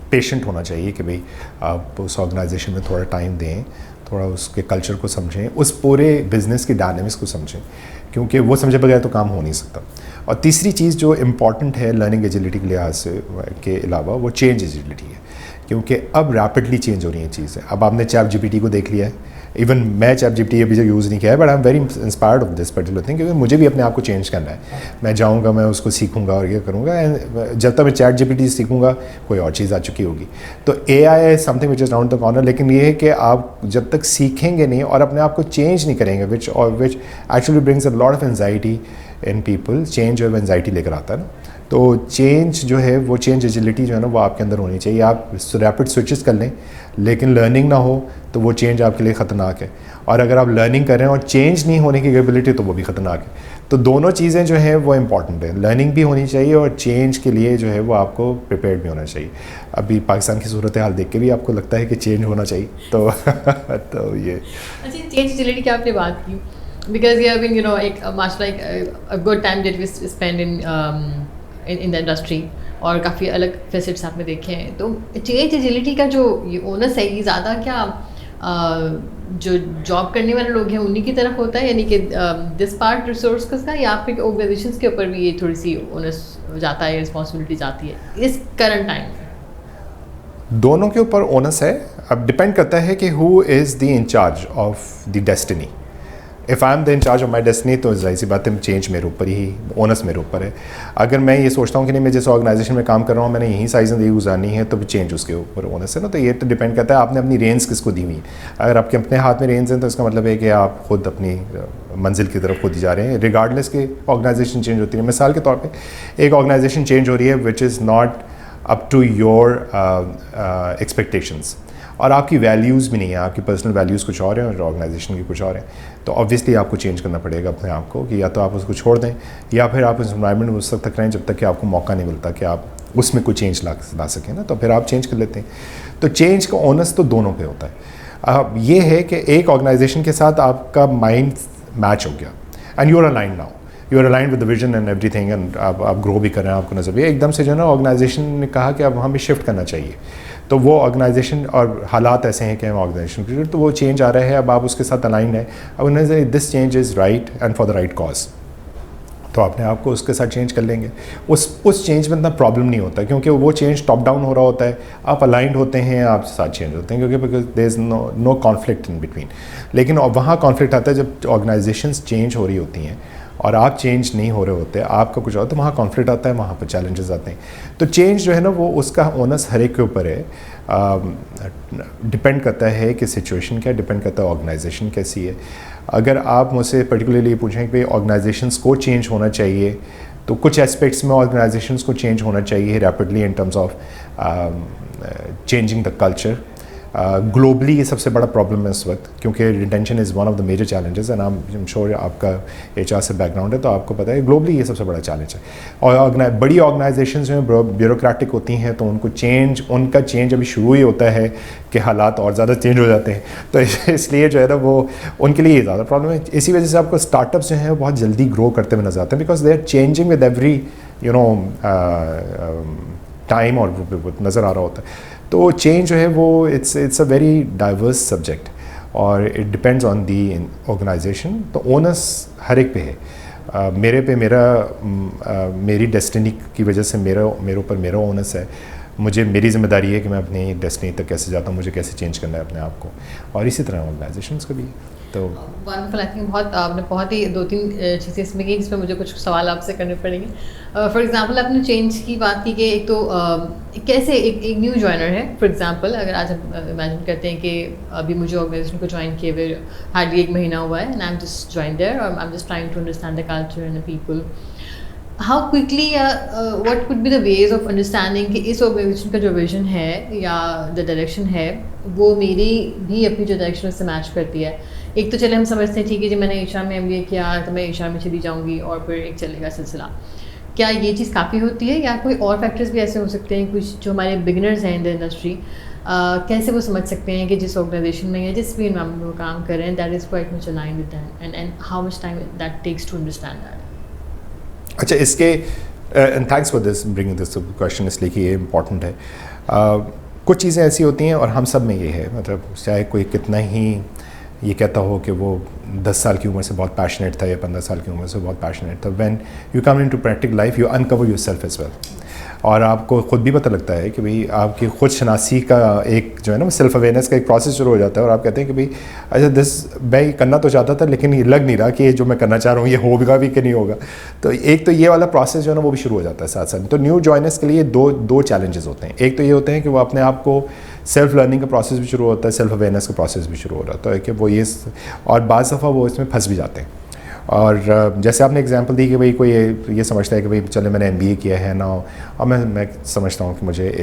Speaker 2: پیشنٹ ہونا چاہیے کہ بھئی آپ اس آرگنائزیشن میں تھوڑا ٹائم دیں, تھوڑا اس کے کلچر کو سمجھیں, اس پورے بزنس کی ڈائنامکس کو سمجھیں, کیونکہ وہ سمجھے بغیر تو کام ہو نہیں سکتا. اور تیسری چیز جو امپورٹنٹ ہے لرننگ ایجلٹی کے لحاظ سے کے علاوہ وہ چینج ایجلٹی ہے, کیونکہ اب ریپڈلی چینج ہو رہی ہیں چیزیں. اب آپ نے چیٹ GPT کو دیکھ لیا ہے, ایون میں چیٹ GPT ابھی جو یوز نہیں کیا ہے, but I am very inspired of this particular thing, کیونکہ مجھے بھی اپنے آپ کو چینج کرنا ہے. میں جاؤں گا, میں اس کو سیکھوں گا اور یہ کروں گا. جب تک میں چیٹ GPT سیکھوں گا کوئی اور چیز آ چکی ہوگی. تو AI some thing which is round the corner. لیکن یہ ہے کہ آپ جب تک سیکھیں گے نہیں اور اپنے آپ کو چینج نہیں کریں گے, which actually brings a lot of anxiety in people. Change جو ہے وہ انزائٹی لے کر آتا ہے نا. تو چینج جو ہے وہ چینج ایجلٹی جو ہے نا وہ آپ کے اندر ہونی چاہیے. آپ ریپڈ سوئچز کر لیں لیکن لرننگ نہ ہو تو وہ چینج آپ کے لیے خطرناک ہے. اور اگر آپ لرننگ کر رہے ہیں اور چینج نہیں ہونے کی کیپبلٹی تو وہ بھی خطرناک ہے. تو دونوں چیزیں جو ہیں وہ امپورٹنٹ ہیں, لرننگ بھی ہونی چاہیے اور چینج کے لیے جو ہے وہ آپ کو پریپیئرڈ بھی ہونا چاہیے. ابھی پاکستان کی صورتحال دیکھ کے بھی آپ کو لگتا ہے کہ چینج ہونا چاہیے. تو تو یہ
Speaker 1: اچھا, چینج ریلیٹڈ کی آپ نے بات کی, because you have been you know ایک ماشاء اللہ ایک good time that we spend in the industry, اور کافی الگ فیسٹس آپ نے دیکھے ہیں. تو چینج ایجلٹی کا جو یہ اونس ہے یہ زیادہ کیا جو جاب کرنے والے لوگ ہیں انہیں کی طرف ہوتا ہے, یعنی کہ دس پارٹ ریسورس کا, یا پھر آرگنائزیشنس کے اوپر بھی یہ تھوڑی سی اونس جاتا ہے, رسپانسبلٹی جاتی ہے اس کرنٹ ٹائم میں؟
Speaker 2: دونوں کے اوپر اونس ہے. اب ڈپینڈ کرتا ہے کہ who is the in charge of the destiny. If I am the in charge of my destiny تو ظاہر سی بات ہے چینج میرے اوپر ہی, اونس میرے اوپر ہے. اگر میں یہ سوچتا ہوں کہ نہیں میں جس آرگنائزیشن میں کام کر رہا ہوں میں نے یہیں ساری زندگی گزارنی ہے تو چینج اس کے اوپر اونس ہے نا. تو یہ تو ڈپینڈ کرتا ہے آپ نے اپنی رینز کس کو دی ہوئی ہے. اگر آپ کے اپنے ہاتھ میں رینز ہیں تو اس کا مطلب ہے کہ آپ خود اپنی منزل کی طرف خود ہی جا رہے ہیں, ریگارڈلیس کہ آرگنائزیشن چینج ہوتی ہے. مثال کے طور پہ ایک آرگنائزیشن چینج ہو رہی ہے which is not up to your expectations, اور آپ کی ویلیوز بھی نہیں ہیں, آپ کی پرسنل ویلیوز کچھ اور ہیں اور آرگنائزیشن کی کچھ اور ہیں, تو آبویسلی آپ کو چینج کرنا پڑے گا اپنے آپ کو, کہ یا تو آپ اس کو چھوڑ دیں یا پھر آپ اس انوائرمنٹ میں اس وقت تک رہیں جب تک کہ آپ کو موقع نہیں ملتا کہ آپ اس میں کوئی چینج لا سکیں نا, تو پھر آپ چینج کر لیتے ہیں. تو چینج کا اونس تو دونوں پہ ہوتا ہے. اب یہ ہے کہ ایک آرگنائزیشن کے ساتھ آپ کا مائنڈ میچ ہو گیا and you are aligned now, you are aligned with the vision and everything, اینڈ آپ گرو بھی کر رہے ہیں, آپ کو نظر بھی ایک دم سے جو ہے نا آرگنائزیشن نے کہا کہ اب ہمیں شفٹ کرنا چاہیے, تو وہ آرگنائزیشن اور حالات ایسے ہیں کہ ہم آرگنائزیشن کی تو وہ چینج آ رہا ہے, اب آپ اس کے ساتھ الائنڈ ہیں, اب انہوں نے this change is right and for the right cause, تو اپنے آپ کو اس کے ساتھ چینج کر لیں گے. اس چینج میں اتنا پرابلم نہیں ہوتا کیونکہ وہ چینج ٹاپ ڈاؤن ہو رہا ہوتا ہے, آپ الائنڈ ہوتے ہیں, آپ ساتھ چینج ہوتے ہیں, کیونکہ because there is no conflict in between. لیکن وہاں کانفلکٹ آتا ہے جب آرگنائزیشنس چینج ہو رہی ہوتی ہیں اور آپ چینج نہیں ہو رہے ہوتے, آپ کا کچھ اور, تو وہاں کانفلکٹ آتا ہے, وہاں پہ چیلنجز آتے ہیں. تو چینج جو ہے نا وہ اس کا اونس ہر ایک کے اوپر ہے, ڈپینڈ کرتا ہے کہ سچویشن کیا, ڈپینڈ کرتا ہے آرگنائزیشن کیسی ہے. اگر آپ مجھ سے پرٹیکولرلی پوچھیں کہ آرگنائزیشنس کو چینج ہونا چاہیے تو کچھ اسپیکٹس میں آرگنائزیشنس کو چینج ہونا چاہیے rapidly in terms of changing the culture. Globally یہ سب سے بڑا پرابلم ہے اس وقت, کیونکہ retention is one of the major challenges, and am sure آپ کا HR سے بیک گراؤنڈ ہے تو آپ کو پتہ ہے گلوبلی یہ سب سے بڑا چیلنج ہے. اور بڑی آرگنائزیشنز جو ہیں بیوروکریٹک ہوتی ہیں تو ان کا چینج ابھی شروع ہی ہوتا ہے کہ حالات اور زیادہ چینج ہو جاتے ہیں, تو اس لیے جو ہے نا وہ ان کے لیے یہ زیادہ پرابلم ہے. اسی وجہ سے آپ کو اسٹارٹ اپس جو ہیں بہت جلدی گرو کرتے ہوئے نظر آتے ہیں, because they are changing with every time, اور نظر آ رہا ہوتا ہے. تو چینج جو ہے وہ it's a very diverse subject, اور it depends on the organization. تو اونس ہر ایک پہ ہے. میرے پہ میری ڈیسٹنی کی وجہ سے میرے اوپر میرا اونس ہے. میری ذمہ داری ہے کہ میں اپنی ڈیسٹنی تک کیسے جاتا ہوں, مجھے کیسے چینج کرنا ہے اپنے آپ کو, اور اسی طرح آرگنائزیشنس کو بھی. تو
Speaker 1: ونڈرفل, آئی تھنک آپ نے بہت ہی 2-3 چیزیں اس میں کی جس میں مجھے کچھ سوال آپ سے کرنے پڑیں گے. فار ایگزامپل آپ نے چینج کی بات کی کہ ایک تو کیسے ایک نیو جوائنر ہے, فار ایگزامپل اگر آج ہم امیجن کرتے ہیں کہ ابھی مجھے آرگنائزیشن کو جوائن کیے ہوئے ہارڈلی 1 مہینہ ہوا ہے, and I am just join there, اور I am just trying to understand the culture and the people. How quickly what could be the ways of understanding کہ اس آرگنائزیشن کا جو ویژن ہے یا دا ڈائریکشن ہے وہ میری بھی اپنی جو ڈائریکشن سے میچ کرتی ہے. ایک تو چلے ہم سمجھتے ہیں ٹھیک ہے جی میں نے HR میں MBA کیا تو میں HR میں چلی جاؤں گی اور پھر ایک چلے گا سلسلہ. کیا یہ چیز کافی ہوتی ہے یا کوئی اور فیکٹرز بھی ایسے ہو سکتے ہیں کچھ جو ہمارے بگنرز ہیں ان دا انڈسٹری, کیسے وہ سمجھ سکتے ہیں کہ جس آرگنائزیشن میں یا جس بھی انوائرمنٹ میں وہ کام کر رہے ہیں that is quite much aligned with them, and how much time that takes to understand that.
Speaker 2: اچھا, اس کے and thanks for this bringing this question, اس لیے کہ یہ امپورٹنٹ ہے. کچھ چیزیں ایسی ہوتی ہیں اور ہم سب میں یہ ہے, مطلب چاہے کوئی کتنا ہی یہ کہتا ہو کہ وہ 10 سال کی عمر سے بہت پیشنیٹ تھا یا 15 سال کی عمر سے بہت پیشنیٹ تھا, when you come into practical life you encounter yourself as well, اور آپ کو خود بھی پتہ لگتا ہے کہ بھئی آپ کی خود شناسی کا ایک جو ہے نا سیلف اویئرنیس کا ایک پروسیس شروع ہو جاتا ہے, اور آپ کہتے ہیں کہ بھئی اچھا میں کرنا تو چاہتا تھا لیکن یہ لگ نہیں رہا کہ جو میں کرنا چاہ رہا ہوں یہ ہوگا بھی کہ نہیں ہوگا. تو ایک تو یہ والا پروسیس جو ہے نا وہ بھی شروع ہو جاتا ہے ساتھ ساتھ. تو نیو جوائنرس کے لیے دو چیلنجز ہوتے ہیں. ایک تو یہ ہوتے ہیں کہ وہ اپنے آپ کو سیلف لرننگ کا پروسیس بھی شروع ہوتا ہے, سیلف اویئرنیس کا پروسیس بھی شروع ہو رہا ہے کہ وہ یہ, اور بعض دفعہ وہ اس میں پھنس بھی جاتے ہیں. اور جیسے آپ نے اگزامپل دی کہ بھئی کوئی یہ سمجھتا ہے کہ بھئی چلے میں نے MBA کیا ہے نا, اور میں سمجھتا ہوں کہ مجھے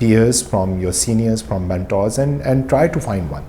Speaker 2: peers, from your seniors, from mentors, and try to find one,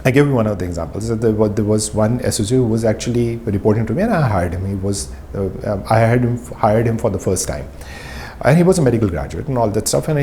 Speaker 2: I give you one of the examples. There was one associate who was actually reporting to me, and I hired him. I had hired him for the first time, and he was a medical graduate and all that stuff. And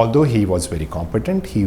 Speaker 2: Although he was very competent, he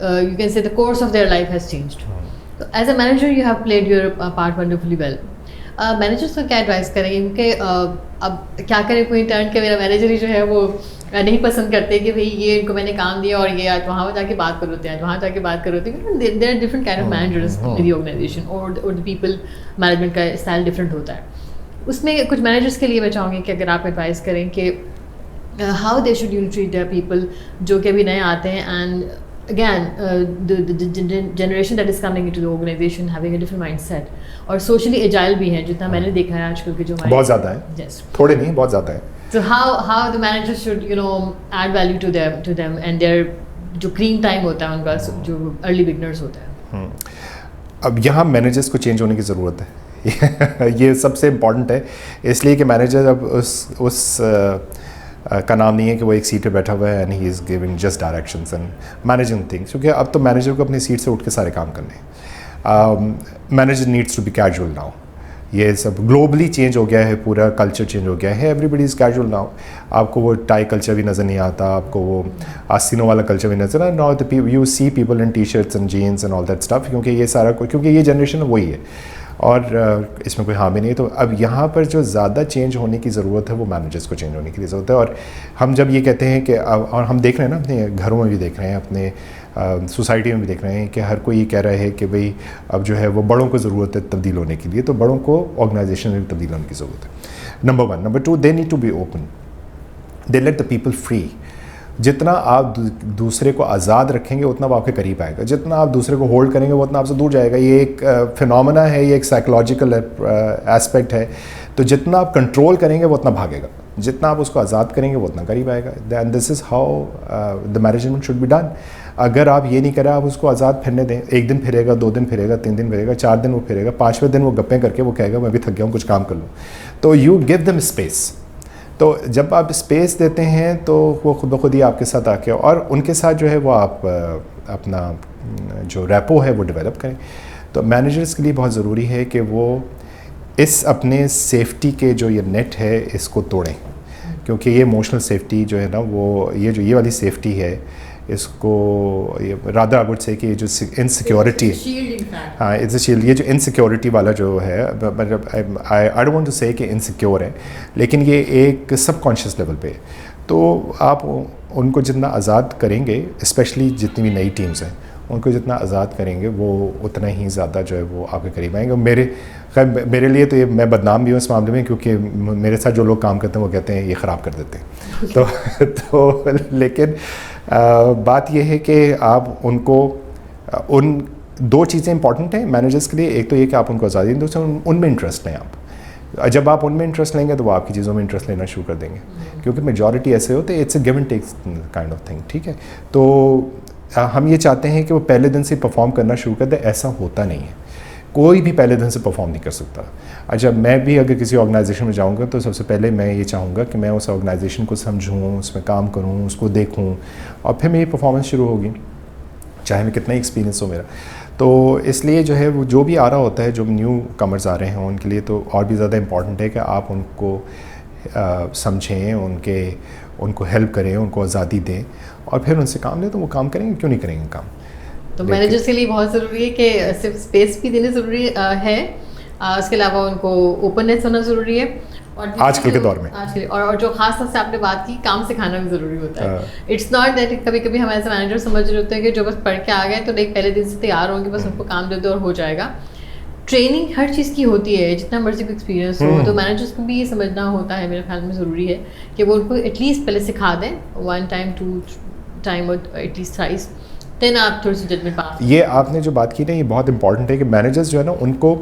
Speaker 1: you can say the course of their life has changed. So as a manager you have played your part wonderfully well. Managers کو کیا advise کریں گے, کیونکہ اب کیا کریں, کوئی turn کہ میرا مینیجر ہی جو ہے وہ نہیں پسند کرتے کہ بھائی یہ ان کو میں نے کام دیا اور یہ آج وہاں جا کے بات کرو ہوتے ہیں, آج وہاں جا کے بات کرو ہوتے ہیں. There are different kind of managers in the organisation, اور دی پیپل مینجمنٹ کا اسٹائل ڈفرنٹ ہوتا ہے. اس میں کچھ مینیجرس کے لیے میں چاہوں گی کہ اگر آپ ایڈوائز کریں کہ how they should you treat their people جو کہ ابھی نئے آتے ہیں, and again generation that is coming into the organisation having a different mindset, اور سوشلی ایجائل بھی ہیں جتنا میں نے دیکھا ہے آج کل کے جو
Speaker 2: بہت زیادہ ہے, تھوڑے نہیں بہت زیادہ ہے.
Speaker 1: So how the managers should add value to them and their جو green time ہوتا ہے ان کا, جو early beginners ہوتا ہے.
Speaker 2: اب یہاں مینیجرس کو چینج ہونے کی ضرورت ہے, یہ سب سے امپورٹنٹ ہے, اس لیے کہ مینیجر اب اس کا نام نہیں ہے کہ وہ ایک سیٹ پہ بیٹھا ہوا ہے and he is giving just directions and managing things, کیونکہ اب تو مینیجر کو اپنی سیٹ سے اٹھ کے سارے کام کرنے ہیں. Manager needs to be casual now. یہ سب گلوبلی چینج ہو گیا ہے, پورا کلچر چینج ہو گیا ہے, ایوری بڈی از کیجول ناؤ. آپ کو وہ ٹائی کلچر بھی نظر نہیں آتا, آپ کو وہ آستینوں والا کلچر بھی نظر now you see people in T shirts and jeans and all that stuff, کیونکہ یہ سارا کیونکہ یہ جنریشن وہی ہے اور اس میں کوئی حامی نہیں. تو اب یہاں پر جو زیادہ چینج ہونے کی ضرورت ہے وہ مینیجرس کو چینج ہونے کی ضرورت ہے. اور ہم جب یہ کہتے ہیں کہ اور ہم دیکھ رہے ہیں نا, اپنے گھروں میں بھی دیکھ رہے ہیں, اپنے سوسائٹی میں بھی دیکھ رہے ہیں کہ ہر کوئی یہ کہہ رہا ہے کہ بھئی اب جو ہے وہ بڑوں کو ضرورت ہے تبدیل ہونے کے لیے, تو بڑوں کو آرگنائزیشن میں بھی تبدیل ہونے کی ضرورت ہے. Number 1. Number 2, they need to be open, they let the people free. جتنا آپ دوسرے کو آزاد رکھیں گے اتنا وہ آپ کے قریب آئے گا, جتنا آپ دوسرے کو ہولڈ کریں گے وہ اتنا آپ سے دور جائے گا. یہ ایک فینومینا ہے, یہ ایک سائیکولوجیکل ایسپیکٹ ہے. تو جتنا آپ کنٹرول کریں گے وہ اتنا بھاگے گا, جتنا آپ اس کو آزاد کریں گے وہ اتنا قریب آئے گا. And this is how the management should be done. اگر آپ یہ نہیں کریں, آپ اس کو آزاد پھرنے دیں, 1 دن پھرے گا, 2 دن پھرے گا, 3 دن پھرے گا, 4 دن وہ پھرے گا, 5ویں دن وہ گپیں کر کے وہ کہے گا میں بھی تھک گیا ہوں, کچھ کام کر لوں. تو یو گیو دم اسپیس. تو جب آپ اسپیس دیتے ہیں تو وہ خود بخود ہی آپ کے ساتھ آ کے, اور ان کے ساتھ جو ہے وہ آپ اپنا جو ریپو ہے وہ ڈیولپ کریں. تو مینیجرس کے لیے بہت ضروری ہے کہ وہ اس اپنے سیفٹی کے جو یہ نیٹ ہے اس کو توڑیں, کیونکہ یہ ایموشنل سیفٹی جو ہے نا وہ یہ والی سیفٹی ہے, اس کو رادر آئی وڈ سے کہ یہ جو انسیکیورٹی, ہاں اٹس اے شیلڈ. یہ جو انسیکیورٹی والا جو ہے, آئی ڈونٹ وانٹ ٹو سے کہ انسیکیور ہے, لیکن یہ ایک سب کانشیس لیول پہ ہے. تو آپ ان کو جتنا آزاد کریں گے, اسپیشلی جتنی بھی نئی ٹیمز ہیں ان کو جتنا آزاد کریں گے وہ اتنا ہی زیادہ جو ہے وہ آپ کے قریب آئیں گے. میرے لیے تو یہ میں بدنام بھی ہوں اس معاملے میں, کیونکہ میرے ساتھ جو لوگ کام کرتے ہیں وہ کہتے ہیں یہ خراب کر دیتے ہیں. تو لیکن بات یہ ہے کہ آپ ان کو ان 2 چیزیں امپورٹنٹ ہیں مینیجرس کے لیے. ایک تو یہ کہ آپ ان کو آزادی دیں, دوسرے ان میں انٹرسٹ لیں. آپ جب آپ ان میں انٹرسٹ لیں گے تو وہ آپ کی چیزوں میں انٹرسٹ لینا شروع کر دیں گے, کیونکہ میجورٹی ایسے ہوتے ہیں, it's a give and take kind of thing. ٹھیک ہے, تو ہم یہ چاہتے ہیں کہ وہ پہلے دن سے پرفارم کرنا شروع کر دیں. ایسا ہوتا نہیں ہے, کوئی بھی پہلے دن سے پرفارم نہیں کر سکتا. اچھا, میں بھی اگر کسی آرگنائزیشن میں جاؤں گا تو سب سے پہلے میں یہ چاہوں گا کہ میں اس آرگنائزیشن کو سمجھوں, اس میں کام کروں, اس کو دیکھوں, اور پھر میری پرفارمنس شروع ہوگی, چاہے میں کتنا ہی ایکسپیرینس ہو میرا. تو اس لیے جو ہے وہ جو بھی آ رہا ہوتا ہے, جو نیو کمرز آ رہے ہیں ان کے لیے تو اور بھی زیادہ امپورٹنٹ ہے کہ آپ ان کو سمجھیں, ان کو ہیلپ کریں, ان کو آزادی دیں, اور پھر ان سے کام لیں. تو وہ کام کریں گے, کیوں نہیں کریں گے کام.
Speaker 1: تو مینیجرس کے لیے بہت ضروری ہے کہ صرف اسپیس بھی دینے ضروری ہے, اس کے علاوہ ان کو اوپننیس ہونا ضروری ہے. اور
Speaker 2: آج کل کے دور میں
Speaker 1: اور جو خاص طور سے آپ نے بات کی, کام سکھانا بھی ضروری ہوتا ہے. اٹس ناٹ دیٹ کبھی کبھی ہم ایسے مینیجر سمجھ رہے ہوتے ہیں کہ جو بس پڑھ کے آ گئے تو ایک پہلے دن سے تیار ہوں گے, بس ان کو کام دے دو اور ہو جائے گا. ٹریننگ ہر چیز کی ہوتی ہے, جتنا مرضی کو ایکسپیرینس ہو. تو مینیجرس کو بھی یہ سمجھنا ہوتا ہے, میرے خیال میں ضروری ہے کہ وہ ان کو ایٹ لیسٹ پہلے سکھا دیں, 1 ٹائم 2 ٹائم اور ایٹ لیسٹ تھرائس, دین آپ تھوڑی سی ججمنٹ پاس.
Speaker 2: یہ آپ نے جو بات کی نا, یہ بہت امپورٹنٹ ہے کہ مینیجرس جو ہے نا ان کو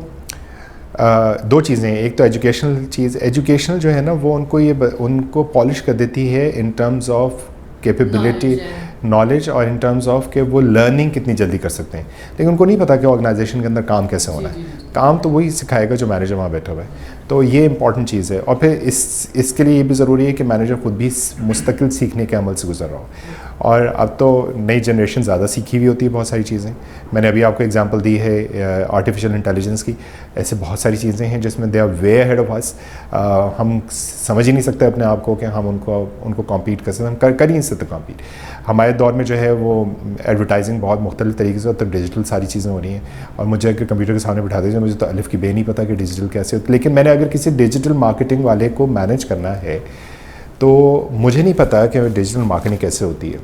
Speaker 2: 2 چیزیں ہیں. ایک تو ایجوکیشنل چیز, ایجوکیشنل جو ہے نا وہ ان کو پالش کر دیتی ہے ان ٹرمز آف کیپیبلٹی, نالج, اور ان ٹرمز آف کہ وہ لرننگ کتنی جلدی کر سکتے ہیں. لیکن ان کو نہیں پتا کہ آرگنائزیشن کے اندر کام کیسے ہونا ہے. کام تو وہی سکھائے گا جو مینیجر وہاں بیٹھا ہوا ہے. تو یہ امپورٹنٹ چیز ہے. اور پھر اس کے لیے یہ بھی ضروری ہے کہ مینیجر خود بھی مستقل سیکھنے کے عمل سے گزر رہا ہو. اور اب تو نئی جنریشن زیادہ سیکھی ہوئی ہوتی ہے بہت ساری چیزیں. میں نے ابھی آپ کو ایگزامپل دی ہے آرٹیفیشیل انٹیلیجنس کی. ایسے بہت ساری چیزیں ہیں جس میں they are way ahead of us. ہم سمجھ ہی نہیں سکتے اپنے آپ کو کہ ہم ان کو کمپیٹ کر سکتے. ہم کر ہی نہیں سکتے کمپیٹ. ہمارے دور میں جو ہے وہ ایڈورٹائزنگ بہت مختلف طریقے سے ہوتا ہے, ڈیجیٹل ساری چیزیں ہو رہی ہیں. اور مجھے اگر کمپیوٹر کے سامنے بٹھا دیجیے, مجھے تو الف کی بے نہیں پتہ کہ ڈیجیٹل کیسے ہوتا. لیکن میں نے اگر کسی ڈیجیٹل مارکیٹنگ والے کو مینیج کرنا ہے تو مجھے نہیں پتہ کہ ڈیجیٹل مارکیٹنگ کیسے ہوتی ہے.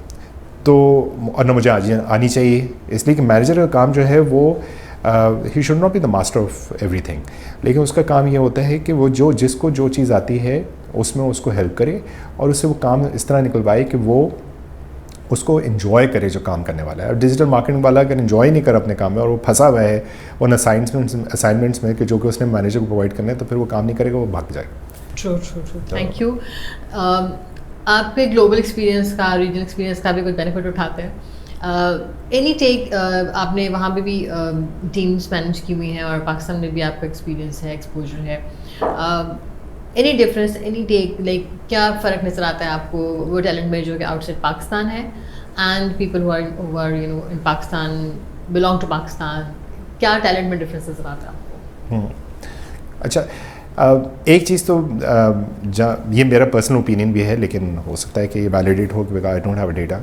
Speaker 2: تو اور نہ مجھے آنی چاہیے, اس لیے کہ مینیجر کا کام جو ہے وہ ہی should not be the master of everything. لیکن اس کا کام یہ ہوتا ہے کہ وہ جس کو جو چیز آتی ہے اس میں اس کو ہیلپ کرے, اور اس سے وہ کام اس طرح نکلوائے کہ وہ اس کو انجوائے کرے جو کام کرنے والا ہے. اور ڈیجیٹل مارکیٹنگ والا اگر انجوائے نہیں کرا اپنے کام میں اور وہ پھنسا ہوا ہے ان اسائنمنٹس میں کہ جو کہ اس نے مینیجر کو پرووائڈ کرنا ہے, تو پھر وہ کام نہیں کرے گا, وہ بھاگ جائے گا.
Speaker 1: ٹرو. Thank you. آپ کے گلوبل ایکسپیرینس کا, ریجنل ایکسپیرینس کا بھی کچھ بینیفٹ اٹھاتے ہیں. اینی ٹیک, آپ نے وہاں پہ بھی ٹیمس مینیج کی ہوئی ہیں اور پاکستان میں بھی آپ کا ایکسپیرینس ہے, ایکسپوجر ہے. اینی ڈفرینس, اینی ٹیک, لائک کیا فرق نظر آتا ہے آپ کو وہ ٹیلنٹ میں جو کہ آؤٹ سائڈ پاکستان ہے and people who are you know in Pakistan, belong to Pakistan, کیا ٹیلنٹ میں ڈفرینس نظر آتا ہے آپ کو؟
Speaker 2: اچھا, ایک چیز تو یہ میرا پرسنل اوپینین بھی ہے, لیکن ہو سکتا ہے کہ یہ ویلیڈیٹ ہو کہ I don't have a data.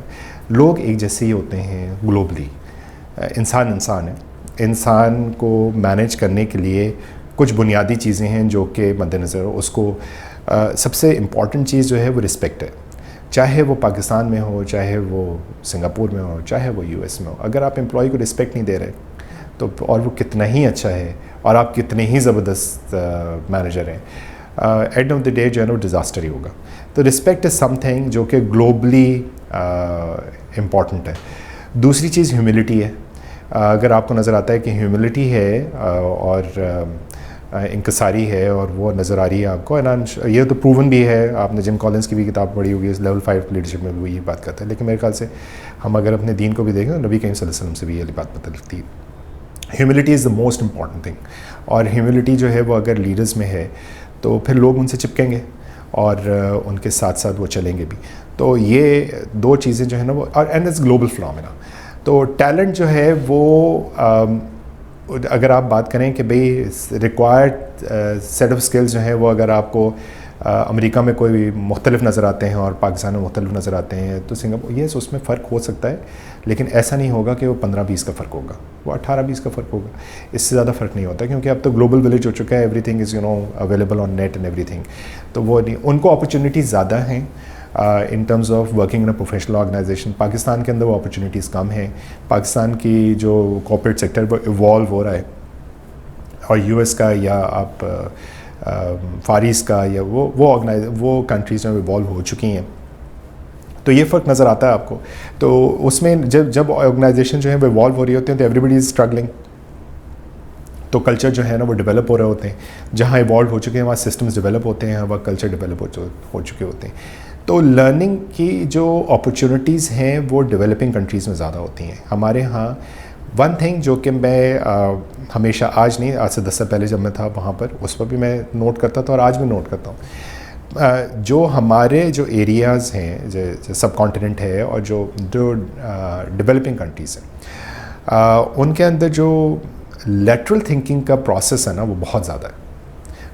Speaker 2: لوگ ایک جیسے ہی ہوتے ہیں گلوبلی. انسان ہے. انسان کو مینیج کرنے کے لیے کچھ بنیادی چیزیں ہیں جو کہ مد نظر اس کو سب سے امپورٹنٹ چیز جو ہے وہ رسپیکٹ ہے. چاہے وہ پاکستان میں ہو, چاہے وہ سنگاپور میں ہو, چاہے وہ یو ایس میں ہو. اگر آپ امپلائی کو رسپیکٹ نہیں دے رہے تو, اور وہ کتنا ہی اچھا ہے اور آپ کتنے ہی زبردست مینیجر ہیں, اینڈ آف دا ڈے جو ہے نا وہ ڈیزاسٹر ہی ہوگا. تو رسپیکٹ از سم تھنگ جو کہ گلوبلی امپورٹنٹ ہے. دوسری چیز ہیوملٹی ہے. اگر آپ کو نظر آتا ہے کہ ہیوملٹی ہے اور انکساری ہے اور وہ نظر آ رہی ہے آپ کو, یہ تو پروون بھی ہے. آپ نے جم کالنس کی بھی کتاب پڑھی ہوگی, اس لیول 5 لیڈرشپ میں بھی وہ یہ بات کرتا ہے. لیکن میرے خیال سے ہم اگر اپنے دین کو بھی دیکھیں تو نبی کریم صلی اللہ علیہ وسلم سے بھی یہ بات پتہ لگتی ہے. ہیوملٹی از دا موسٹ امپورٹنٹ تھنگ. اور ہیوملٹی جو ہے وہ اگر لیڈرز میں ہے تو پھر لوگ ان سے چپکیں گے اور ان کے ساتھ ساتھ وہ چلیں گے بھی. تو یہ دو چیزیں جو ہے نا وہ, اور اینڈ از گلوبل فنامنا. تو ٹیلنٹ جو ہے وہ اگر آپ بات کریں کہ بھئی ریکوائرڈ سیٹ آف اسکلز جو ہیں وہ اگر آپ کو امریکہ میں کوئی مختلف نظر آتے ہیں اور پاکستان میں مختلف نظر آتے ہیں تو سنگاپور, یس اس میں فرق ہو سکتا ہے, لیکن ایسا نہیں ہوگا کہ وہ 15-20 کا فرق ہوگا, وہ 18-20 کا فرق ہوگا. اس سے زیادہ فرق نہیں ہوتا کیونکہ اب تو گلوبل ولیج ہو چکا ہے. Everything is available on net and everything. تو وہ نہیں, ان کو اپرچونیٹیز زیادہ ہیں in terms of working in a professional organisation. Pakistan کے اندر وہ اپرچونیٹیز کم ہیں. پاکستان کی جو کارپوریٹ سیکٹر وہ ایوالو ہو رہا ہے, اور یو ایس کا یا آپ فاریس کا یا وہ کنٹریز جو ایوالو ہو چکی ہیں, تو یہ فرق نظر آتا ہے آپ کو. تو اس میں جب آرگنائزیشن جو ہے وہ ایوالو ہو رہی ہوتی ہیں تو ایوری بڈی از اسٹرگلنگ. تو کلچر جو ہے نا وہ ڈیولپ ہو رہے ہوتے ہیں. جہاں ایوالو ہو چکے ہیں وہاں سسٹمز ڈیولپ ہوتے ہیں, وہاں کلچر ڈیولپ ہو چکے ہوتے ہیں. تو لرننگ کی جو اپرچونیٹیز ہیں وہ ڈیولپنگ کنٹریز میں زیادہ ہوتی ہیں. ہمارے ہاں ون تھنگ جو کہ میں ہمیشہ, آج نہیں, آج سے 10 سال پہلے جب میں تھا وہاں پر, اس پر بھی میں نوٹ کرتا تھا اور آج بھی نوٹ کرتا ہوں, جو ہمارے جو ایریاز ہیں جو سب کانٹیننٹ ہے اور جو ڈیولپنگ کنٹریز ہیں ان کے اندر جو لیٹرل تھنکنگ کا پروسیس ہے نا وہ بہت زیادہ ہے.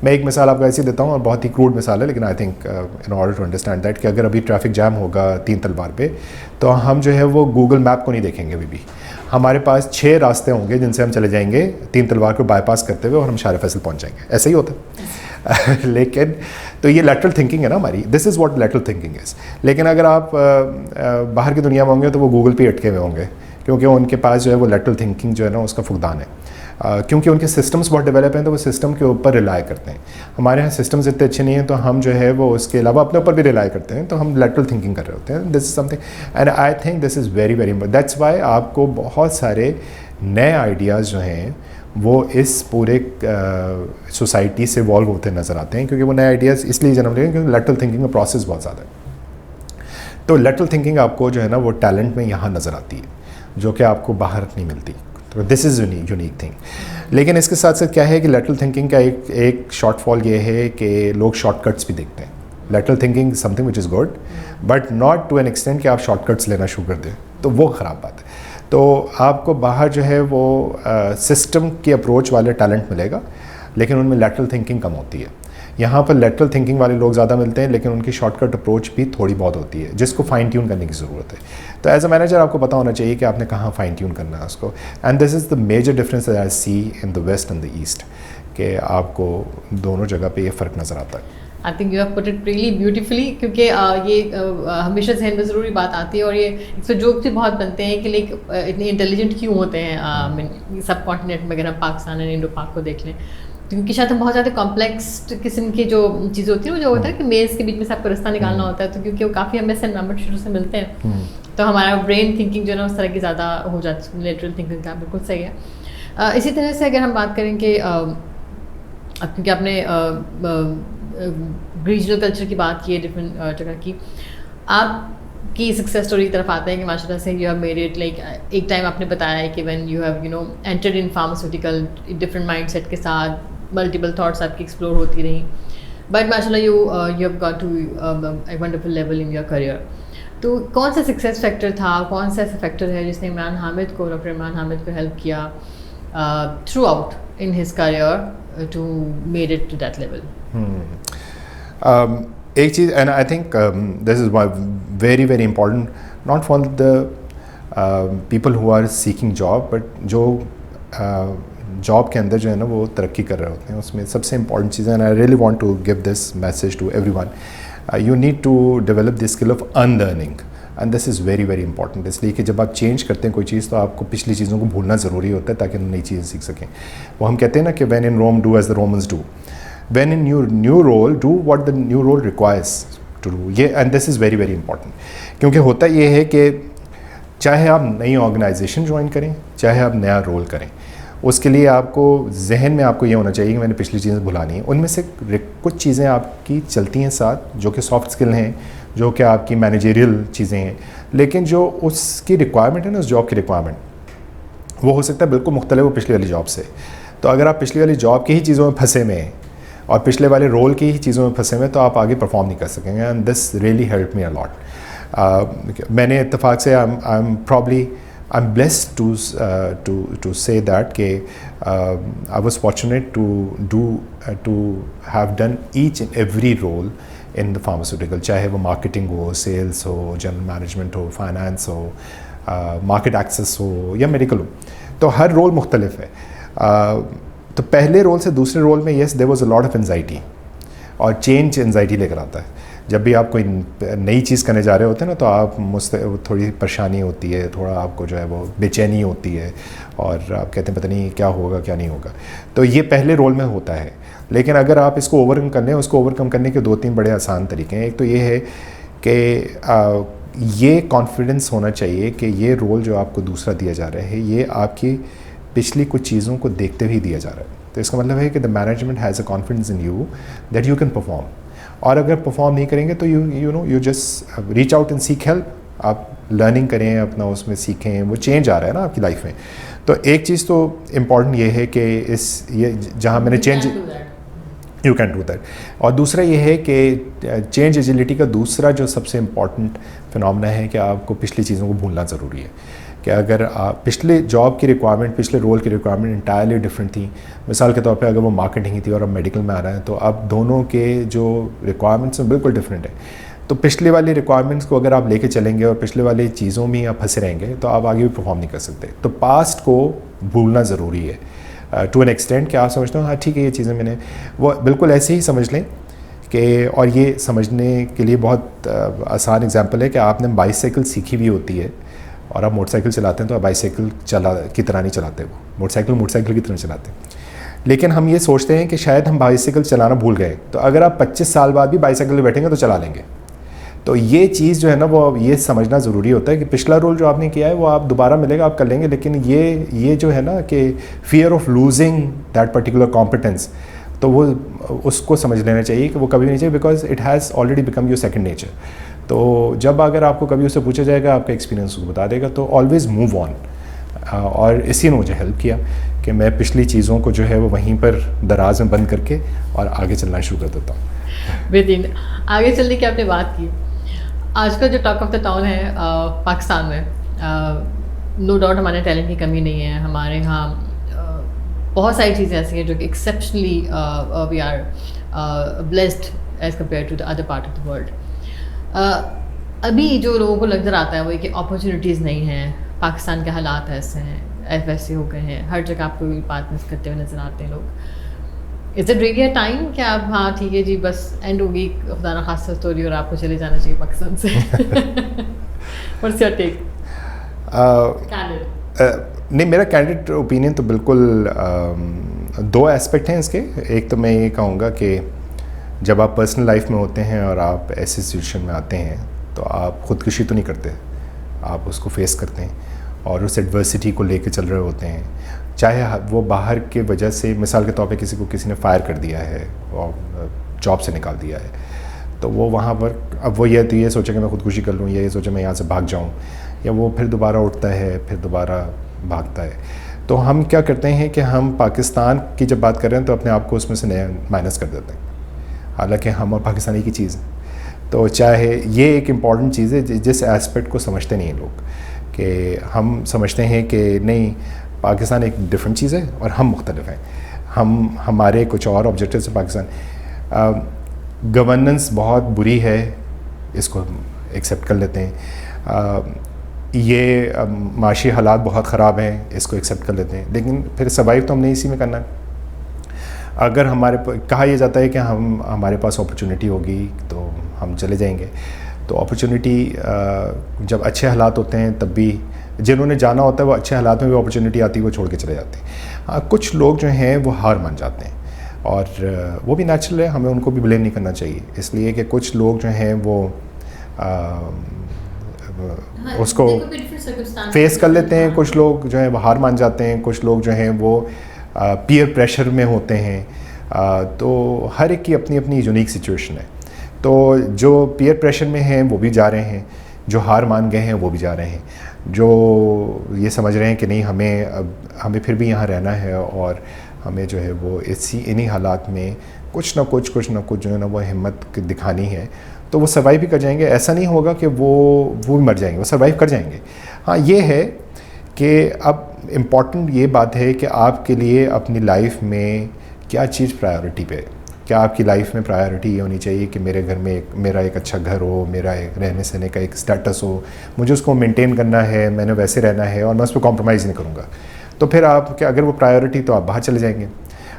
Speaker 2: میں ایک مثال آپ کو ایسی دیتا ہوں, اور بہت ہی کروڈ مثال ہے, لیکن I think in order to understand that کہ اگر ابھی ٹریفک جام ہوگا 3 تلوار پہ تو ہم جو ہے وہ گوگل میپ کو نہیں دیکھیں گے. ابھی بھی ہمارے پاس 6 راستے ہوں گے جن سے ہم چلے جائیں گے 3 تلوار کو بائی پاس کرتے ہوئے اور ہم شار فیصل پہنچ جائیں گے. ایسا ہی ہوتا ہے. لیکن تو یہ لیٹرل تھنکنگ ہے نا ہماری, this is what lateral thinking is. لیکن اگر آپ باہر کی دنیا میں ہوں گے تو وہ گوگل پہ اٹکے ہوئے ہوں گے, کیونکہ ان کے پاس جو ہے وہ لیٹرل تھنکنگ جو ہے نا اس کا فقدان ہے. کیونکہ ان کے سسٹمز بہت ڈیولپ ہیں تو وہ سسٹم کے اوپر ریلائی کرتے ہیں. ہمارے یہاں سسٹمز اتنے اچھے نہیں ہیں تو ہم جو ہے وہ اس کے علاوہ اپنے اوپر بھی ریلائی کرتے ہیں, تو ہم لیٹرل تھنکنگ کر رہے ہوتے ہیں. This is something and I think this is very very important. That's why آپ کو بہت سارے نئے آئیڈیاز جو ہیں وہ اس پورے سوسائٹی سے ایوالو ہوتے نظر آتے ہیں, کیونکہ وہ نئے آئیڈیاز اس لیے جنم لے ہیں کیونکہ لیٹرل تھنکنگ کا پروسیس بہت زیادہ ہے. تو لیٹرل تھنکنگ آپ کو جو ہے نا وہ ٹیلنٹ میں یہاں نظر آتی ہے جو کہ آپ کو باہر نہیں ملتی. تو دس از یونیک تھنگ. لیکن اس کے ساتھ ساتھ کیا ہے کہ لیٹرل تھنکنگ کا ایک شارٹ فال یہ ہے کہ لوگ شارٹ کٹس بھی دیکھتے ہیں. Lateral thinking something which is good but not to an extent کہ آپ شارٹ کٹس لینا شروع کر دیں, تو وہ خراب بات ہے. تو آپ کو باہر جو ہے وہ سسٹم کی اپروچ والے ٹیلنٹ ملے گا لیکن ان میں لیٹرل تھنکنگ کم ہوتی ہے. یہاں پر لیٹرل تھنکنگ والے لوگ زیادہ ملتے ہیں لیکن ان کی شارٹ کٹ اپروچ بھی تھوڑی بہت ہوتی ہے جس کو فائن ٹیون کرنے کی ضرورت ہے. تو ایز اے مینیجر آپ کو پتہ ہونا چاہیے کہ آپ نے کہاں فائن ٹیون کرنا ہے اس کو. And this is the major difference I see in the west and the east, کہ آپ کو دونوں جگہ پہ یہ فرق نظر آتا ہے.
Speaker 1: I think you have put it really beautifully, کیونکہ یہ ہمیشہ ذہن میں ضروری بات آتی ہے, اور یہ اس سے جوک بھی بہت بنتے ہیں کہ لائک اتنے انٹیلیجنٹ کیوں ہوتے ہیں سب کانٹیننٹ میں. اگر ہم پاکستان اینڈ انڈو پاک کو دیکھ لیں کیونکہ شاید ہم بہت زیادہ کمپلیکس قسم کی جو چیزیں ہوتی ہیں, وہ جو ہوتا ہے کہ میلز کے بیچ میں سب کو رستہ نکالنا ہوتا ہے, تو کیونکہ وہ کافی ہمیں سینومنٹ شروع سے ملتے ہیں تو ہمارا برین تھنکنگ جو ہے نا اس طرح کی زیادہ ہو جاتی ہے. لیٹرل تھنکنگ کا بالکل صحیح ہے. اسی طرح سے اگر ہم بات کریں کہ کیونکہ آپ نے ریجنل کلچر کی بات کی ہے ڈفرینٹ جگہ کی, آپ کی سکسیس اسٹوری کی طرف آتے ہیں کہ ماشاء اللہ سے you have made it like ایک ٹائم آپ نے بتایا ہے کہ when you have entered in pharmaceutical different mindset کے ساتھ ملٹیپل تھاٹس آپ کی ایکسپلور ہوتی رہیں, بٹ ماشاء اللہ you have got to a wonderful level in your career. تو کون سا سکسیس فیکٹر تھا, کون سا ایسا فیکٹر ہے جس نے عمران حامد کو, ڈاکٹر عمران حامد کو ہیلپ کیا throughout in his career to made it to that level?
Speaker 2: ایک چیز, and I think this is very very important not for the people who are seeking job, but جو job کے اندر جو ہے نا وہ ترقی کر رہے ہوتے ہیں, اس میں سب سے امپورٹنٹ چیز ہے, and I really want to give this message to everyone, you need to develop the skill of unlearning, and this is very very important. اس لیے کہ جب آپ چینج کرتے ہیں کوئی چیز تو آپ کو پچھلی چیزوں کو بھولنا ضروری ہوتا ہے تاکہ نئی چیزیں سیکھ سکیں. وہ ہم کہتے ہیں نا کہ when in Rome do as the Romans do, when in your new role do what the new role requires to do. یہ and this is very very important, کیونکہ ہوتا یہ ہے کہ چاہے آپ نئی آرگنائزیشن جوائن کریں, چاہے آپ نیا رول کریں, اس کے لیے آپ کو ذہن میں آپ کو یہ ہونا چاہیے کہ میں نے پچھلی چیزیں بھلانی ہیں. ان میں سے کچھ چیزیں آپ کی چلتی ہیں ساتھ جو کہ سافٹ اسکل ہیں, جو کہ آپ کی مینیجریل چیزیں ہیں, لیکن جو اس کی ریکوائرمنٹ ہے نا, اس جاب کی ریکوائرمنٹ وہ ہو سکتا ہے بالکل مختلف ہو پچھلی والی جاب سے. تو اگر آپ پچھلی والی جاب کی ہی چیزوں میں پھنسے ہوئے ہیں اور پچھلے والے رول کی ہی چیزوں میں پھنسے ہوئے ہیں تو آپ آگے پرفارم نہیں کر سکیں گے. And this really help me a lot. میں نے اتفاق سے I'm blessed to say that I was fortunate to have done each and every role in the pharmaceutical, چاہے وہ مارکیٹنگ ہو, سیلس ہو, جنرل مینجمنٹ ہو, فائنانس ہو, مارکیٹ ایکسیس ہو یا medical ہو, تو ہر role مختلف ہے. تو پہلے رول سے دوسرے رول میں یس there was a lot of anxiety, اور چینج انزائٹی لے کر آتا ہے. جب بھی آپ کوئی نئی چیز کرنے جا رہے ہوتے ہیں نا تو آپ تھوڑی پریشانی ہوتی ہے, تھوڑا آپ کو جو ہے وہ بے چینی ہوتی ہے, اور آپ کہتے ہیں پتہ نہیں کیا ہوگا کیا نہیں ہوگا. تو یہ پہلے رول میں ہوتا ہے, لیکن اگر آپ اس کو اوورکم کر لیں, اس کو اوورکم کرنے کے 2-3 بڑے آسان طریقے ہیں. ایک تو یہ ہے کہ یہ کانفیڈنس ہونا چاہیے کہ یہ رول جو آپ کو دوسرا دیا جا رہا ہے یہ آپ کی پچھلی کچھ چیزوں کو دیکھتے ہوئے دیا جا رہا ہے. تو اس کا مطلب ہے کہ the management has a confidence in you that you can perform. اور اگر پرفارم نہیں کریں گے تو you just reach out and seek help. آپ لرننگ کریں, اپنا اس میں سیکھیں, وہ چینج آ رہا ہے نا آپ کی لائف میں. تو ایک چیز تو امپورٹنٹ یہ ہے کہ یہ جہاں میں نے change you can do that. اور دوسرا یہ ہے کہ چینج ایجلٹی کا دوسرا جو سب سے امپورٹنٹ فنامنا ہے کہ آپ کو پچھلی چیزوں کو بھولنا ضروری ہے. کہ اگر آپ پچھلے جاب کی ریکوائرمنٹ, پچھلے رول کی ریکوائرمنٹ انٹائرلی ڈفرینٹ تھیں, مثال کے طور پہ اگر وہ مارکیٹنگ ہی تھی اور اب میڈیکل میں آ رہا ہے, تو اب دونوں کے جو ریکوائرمنٹس ہیں بالکل ڈفرینٹ ہیں. تو پچھلے والی ریکوائرمنٹس کو اگر آپ لے کے چلیں گے اور پچھلے والی چیزوں میں آپ پھنسے رہیں گے تو آپ آگے بھی پرفارم نہیں کر سکتے. تو پاسٹ کو بھولنا ضروری ہے ٹو این ایکسٹینٹ کہ آپ سمجھتے ہو ہاں ٹھیک ہے یہ چیزیں میں نے, وہ بالکل ایسے ہی سمجھ لیں کہ, اور یہ سمجھنے کے لیے بہت آسان اگزامپل ہے کہ آپ نے بائیسیکل سیکھی ہوئی ہوتی ہے اور آپ موٹر سائیکل چلاتے ہیں تو آپ بائیسیکل کی طرح نہیں چلاتے, وہ موٹر سائیکل کی طرح چلاتے ہیں. لیکن ہم یہ سوچتے ہیں کہ شاید ہم بائیسیکل چلانا بھول گئے, تو اگر آپ 25 سال بعد بھی بائیسیکل پہ بیٹھیں گے تو چلا لیں گے. تو یہ چیز جو ہے نا وہ یہ سمجھنا ضروری ہوتا ہے کہ پچھلا رول جو آپ نے کیا ہے وہ آپ دوبارہ ملے گا آپ کر لیں گے, لیکن یہ جو ہے نا کہ fear of losing that particular competence, تو وہ اس کو سمجھ لینا چاہیے کہ وہ کبھی نہیں چاہیے, because it has already become your second nature. تو جب اگر آپ کو کبھی اس سے پوچھا جائے گا آپ کا ایکسپیرینس کو بتا دے گا, تو آلویز موو آن. اور اسی نے مجھے ہیلپ کیا کہ میں پچھلی چیزوں کو جو ہے وہ وہیں پر دراز میں بند کر کے اور آگے چلنا شروع کر دیتا ہوں.
Speaker 1: بہترین. آگے چلنے کی آپ نے بات کی, آج کا جو ٹاک آف دا ٹاؤن ہے پاکستان میں, نو ڈاؤٹ ہمارے ٹیلنٹ کی کمی نہیں ہے, ہمارے یہاں بہت ساری چیزیں ایسی ہیں جو کہ exceptionally we are blessed as compare to the other part of the world. ابھی جو لوگوں کو نظر آتا ہے وہ کہ اپرچونیٹیز نہیں ہیں, پاکستان کے حالات ایسے ہیں, ویسے ہو گئے ہیں, ہر جگہ آپ کو بات مس کرتے ہوئے نظر آتے ہیں لوگ. Is it really a time کہ آپ ہاں ٹھیک ہے جی بس اینڈ ہوگی خدا نہ خاصہ اسٹوری اور آپ کو چلے جانا چاہیے پاکستان سے؟ واٹس یور ٹیک؟
Speaker 2: نہیں, میرا کینڈیڈ اوپینین تو بالکل دو اسپیکٹ ہیں اس کے. ایک تو میں یہ کہوں گا کہ جب آپ پرسنل لائف میں ہوتے ہیں اور آپ ایسی سچویشن میں آتے ہیں تو آپ خودکشی تو نہیں کرتے, آپ اس کو فیس کرتے ہیں اور اس ایڈورسٹی کو لے کے چل رہے ہوتے ہیں, چاہے وہ باہر کے وجہ سے, مثال کے طور پہ کسی نے فائر کر دیا ہے اور جاب سے نکال دیا ہے, تو وہ وہاں پر اب وہ یہ سوچے کہ میں خودکشی کر لوں, یا یہ سوچے میں یہاں سے بھاگ جاؤں, یا وہ پھر دوبارہ اٹھتا ہے پھر دوبارہ بھاگتا ہے. تو ہم کیا کرتے ہیں کہ ہم پاکستان کی جب بات کر رہے ہیں تو اپنے آپ کو اس میں سے مائنس کر دیتے ہیں, حالانکہ ہم اور پاکستانی کی چیز ہے. تو چاہے یہ ایک امپورٹنٹ چیز ہے جس ایسپیکٹ کو سمجھتے نہیں ہیں لوگ, کہ ہم سمجھتے ہیں کہ نہیں پاکستان ایک ڈفرینٹ چیز ہے اور ہم مختلف ہیں, ہمارے کچھ اور آبجیکٹیوز ہیں. پاکستان گورننس بہت بری ہے, اس کو ایکسیپٹ کر لیتے ہیں. یہ معاشی حالات بہت خراب ہیں, اس کو ایکسیپٹ کر لیتے ہیں, لیکن پھر سروائیو تو ہم نے اسی میں کرنا ہے. اگر کہا یہ جاتا ہے کہ ہمارے پاس اپرچونیٹی ہوگی تو ہم چلے جائیں گے, تو اپرچونیٹی جب اچھے حالات ہوتے ہیں تب بھی جنہوں نے جانا ہوتا ہے وہ اچھے حالات میں بھی اپرچونیٹی آتی ہے وہ چھوڑ کے چلے جاتے ہیں. ہاں, کچھ لوگ جو ہیں وہ ہار مان جاتے ہیں اور وہ بھی نیچرل ہے, ہمیں ان کو بھی بلیم نہیں کرنا چاہیے, اس لیے کہ کچھ لوگ جو ہیں وہ اس کو فیس کر لیتے ہیں, کچھ لوگ جو ہیں وہ ہار مان جاتے ہیں, کچھ لوگ جو ہیں وہ پیئر پریشر میں ہوتے ہیں. تو ہر ایک کی اپنی اپنی یونیک سچویشن ہے. تو جو پیئر پریشر میں ہیں وہ بھی جا رہے ہیں, جو ہار مان گئے ہیں وہ بھی جا رہے ہیں, جو یہ سمجھ رہے ہیں کہ نہیں ہمیں پھر بھی یہاں رہنا ہے اور ہمیں جو ہے وہ انہی حالات میں کچھ نہ کچھ جو ہے نا وہ ہمت دکھانی ہے, تو وہ سروائیو بھی کر جائیں گے. ایسا نہیں ہوگا کہ وہ بھی مر جائیں گے, وہ سروائیو کر جائیں گے. ہاں, یہ ہے کہ اب امپورٹنٹ یہ بات ہے کہ آپ کے لیے اپنی لائف میں کیا چیز پرائیورٹی پہ ہے. کیا آپ کی لائف میں پرائیورٹی یہ ہونی چاہیے کہ میرے گھر میں میرا ایک اچھا گھر ہو, میرا ایک رہنے سہنے کا ایک اسٹیٹس ہو, مجھے اس کو مینٹین کرنا ہے, میں نے ویسے رہنا ہے اور میں اس پہ کمپرومائز نہیں کروں گا. تو پھر آپ کہ اگر وہ پرائیورٹی تو آپ باہر چلے جائیں گے.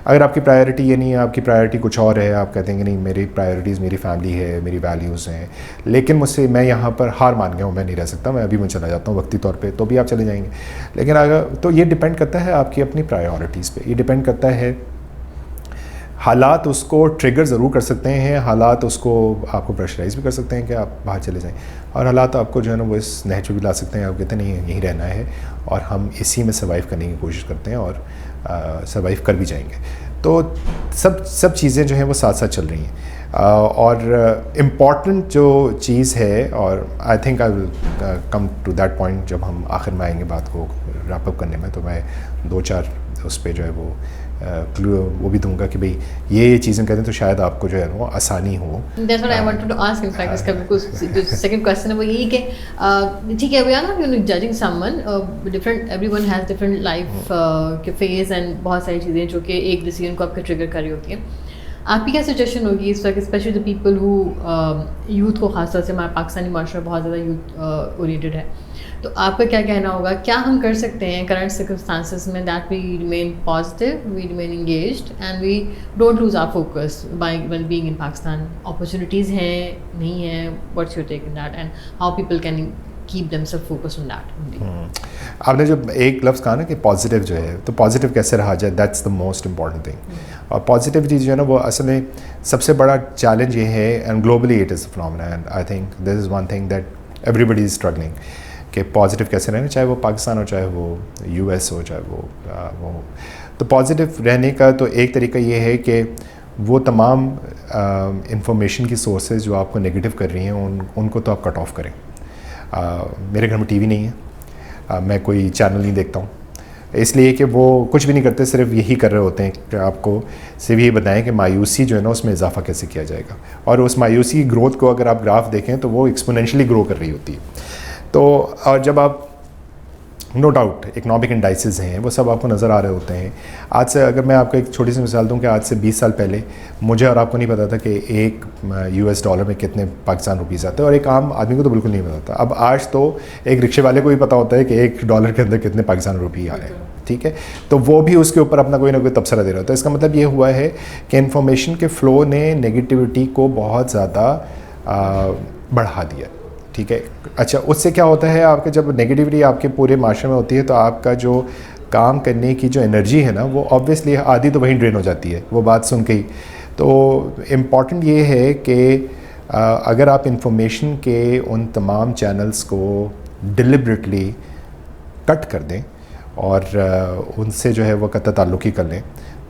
Speaker 2: اگر آپ کی پرائیورٹی یہ نہیں ہے, آپ کی پرائیورٹی کچھ اور ہے, آپ کہتے ہیں کہ نہیں میری پرائیورٹیز میری فیملی ہے, میری ویلیوز ہیں, لیکن میں یہاں پر ہار مان گیا ہوں, میں نہیں رہ سکتا, میں ابھی میں چلا جاتا ہوں وقتی طور پہ, تو بھی آپ چلے جائیں گے. لیکن اگر تو یہ ڈپینڈ کرتا ہے آپ کی اپنی پرائیورٹیز پہ, یہ ڈپینڈ کرتا ہے. حالات اس کو ٹریگر ضرور کر سکتے ہیں, حالات اس کو آپ کو پریشرائز بھی کر سکتے ہیں کہ آپ باہر چلے جائیں, اور حالات آپ کو جو ہے نا وہ اس نہج پہ بھی لا سکتے ہیں. آپ کہتے ہیں نہیں یہیں رہنا ہے اور ہم اسی میں سروائیو کرنے کی کوشش کرتے ہیں اور سروائیو کر بھی جائیں گے. تو سب چیزیں جو ہیں وہ ساتھ ساتھ چل رہی ہیں. اور امپورٹنٹ جو چیز ہے, اور I think I will come to that point جب ہم آخر میں آئیں گے بات کو ریپ اپ کرنے میں, تو میں 2-4 اس پہ جو ہے وہ بھی دوں گا کہ بھئی یہ چیزیں کہتے ہیں تو شاید آپ کو جو ہے وہ آسانی ہو.
Speaker 1: That's what I wanted to ask in fact, اس کا بالکل جو سیکنڈ کویسچن ہے وہ یہی کہ ٹھیک ہے we are not judging someone, different everyone has different life کے phase and بہت ساری چیزیں جو کہ ایک ڈیسیژن کو آپ کا ٹریگر کر رہی ہوتی ہیں. آپ کی کیا سجیشن ہوگی اس وقت, especially the people who youth کو, خاص طور سے ہمارا پاکستانی معاشرہ بہت زیادہ یوتھ اورینٹیڈ ہے, تو آپ کا کیا کہنا ہوگا, کیا ہم کر سکتے ہیں کرنٹ سرکمسٹانسز میں that we remain positive, we remain engaged and we don't lose our focus by well being in Pakistan? Opportunities ہیں نہیں ہیں, what's your take on that and how people can keep themselves focused on that.
Speaker 2: آپ نے جب ایک لفظ کہا نا کہ پازیٹیو جو ہے, تو پازیٹیو کیسے رہا جائے, that's the most important thing. اور پازیٹیوٹی جو ہے نا وہ اصل میں سب سے بڑا چیلنج یہ ہے, and globally it is a phenomena, and I think this is one thing that everybody is struggling, کہ پازیٹیو کیسے رہنا, چاہے وہ پاکستان ہو, چاہے وہ یو ایس ہو, چاہے وہ تو پازیٹیو رہنے کا تو ایک طریقہ یہ ہے کہ وہ تمام انفارمیشن کی سورسز جو آپ کو نگیٹیو کر رہی ہیں ان کو تو آپ کٹ آف کریں. میرے گھر میں ٹی وی نہیں ہے, میں کوئی چینل نہیں دیکھتا ہوں, اس لیے کہ وہ کچھ بھی نہیں کرتے, صرف یہی کر رہے ہوتے ہیں کہ آپ کو صرف یہ بتائیں کہ مایوسی جو ہے نا اس میں اضافہ کیسے کیا جائے گا, اور اس مایوسی کی گروتھ کو اگر آپ گراف دیکھیں تو وہ ایکسپونینشلی گرو کر رہی ہوتی ہے. تو اور جب آپ نو ڈاؤٹ اکنامک انڈائسز ہیں وہ سب آپ کو نظر آ رہے ہوتے ہیں. آج سے اگر میں آپ کو ایک چھوٹی سی مثال دوں کہ آج سے 20 سال پہلے مجھے اور آپ کو نہیں پتا تھا کہ ایک $US میں کتنے پاکستان روپیز آتے ہیں, اور ایک عام آدمی کو تو بالکل نہیں پتا تھا. اب آج تو ایک رکشے والے کو بھی پتا ہوتا ہے کہ $1 کے اندر کتنے پاکستان روپی آ رہے ہیں, ٹھیک ہے. تو وہ بھی اس کے اوپر اپنا کوئی نہ کوئی تبصرہ دے رہا ہوتا ہے. اس کا مطلب یہ ہوا ہے کہ انفارمیشن کے فلو نے نگیٹیوٹی کو بہت زیادہ بڑھا دیا, ٹھیک ہے. اچھا, اس سے کیا ہوتا ہے, آپ کے جب نگیٹیوٹی آپ کے پورے معاشرے میں ہوتی ہے تو آپ کا جو کام کرنے کی جو انرجی ہے نا وہ آبویسلی آدھی تو وہیں ڈرین ہو جاتی ہے وہ بات سن کے ہی. تو امپورٹنٹ یہ ہے کہ اگر آپ انفارمیشن کے ان تمام چینلز کو ڈیلیبریٹلی کٹ کر دیں اور ان سے جو ہے وہ قطع تعلق ہی کر لیں,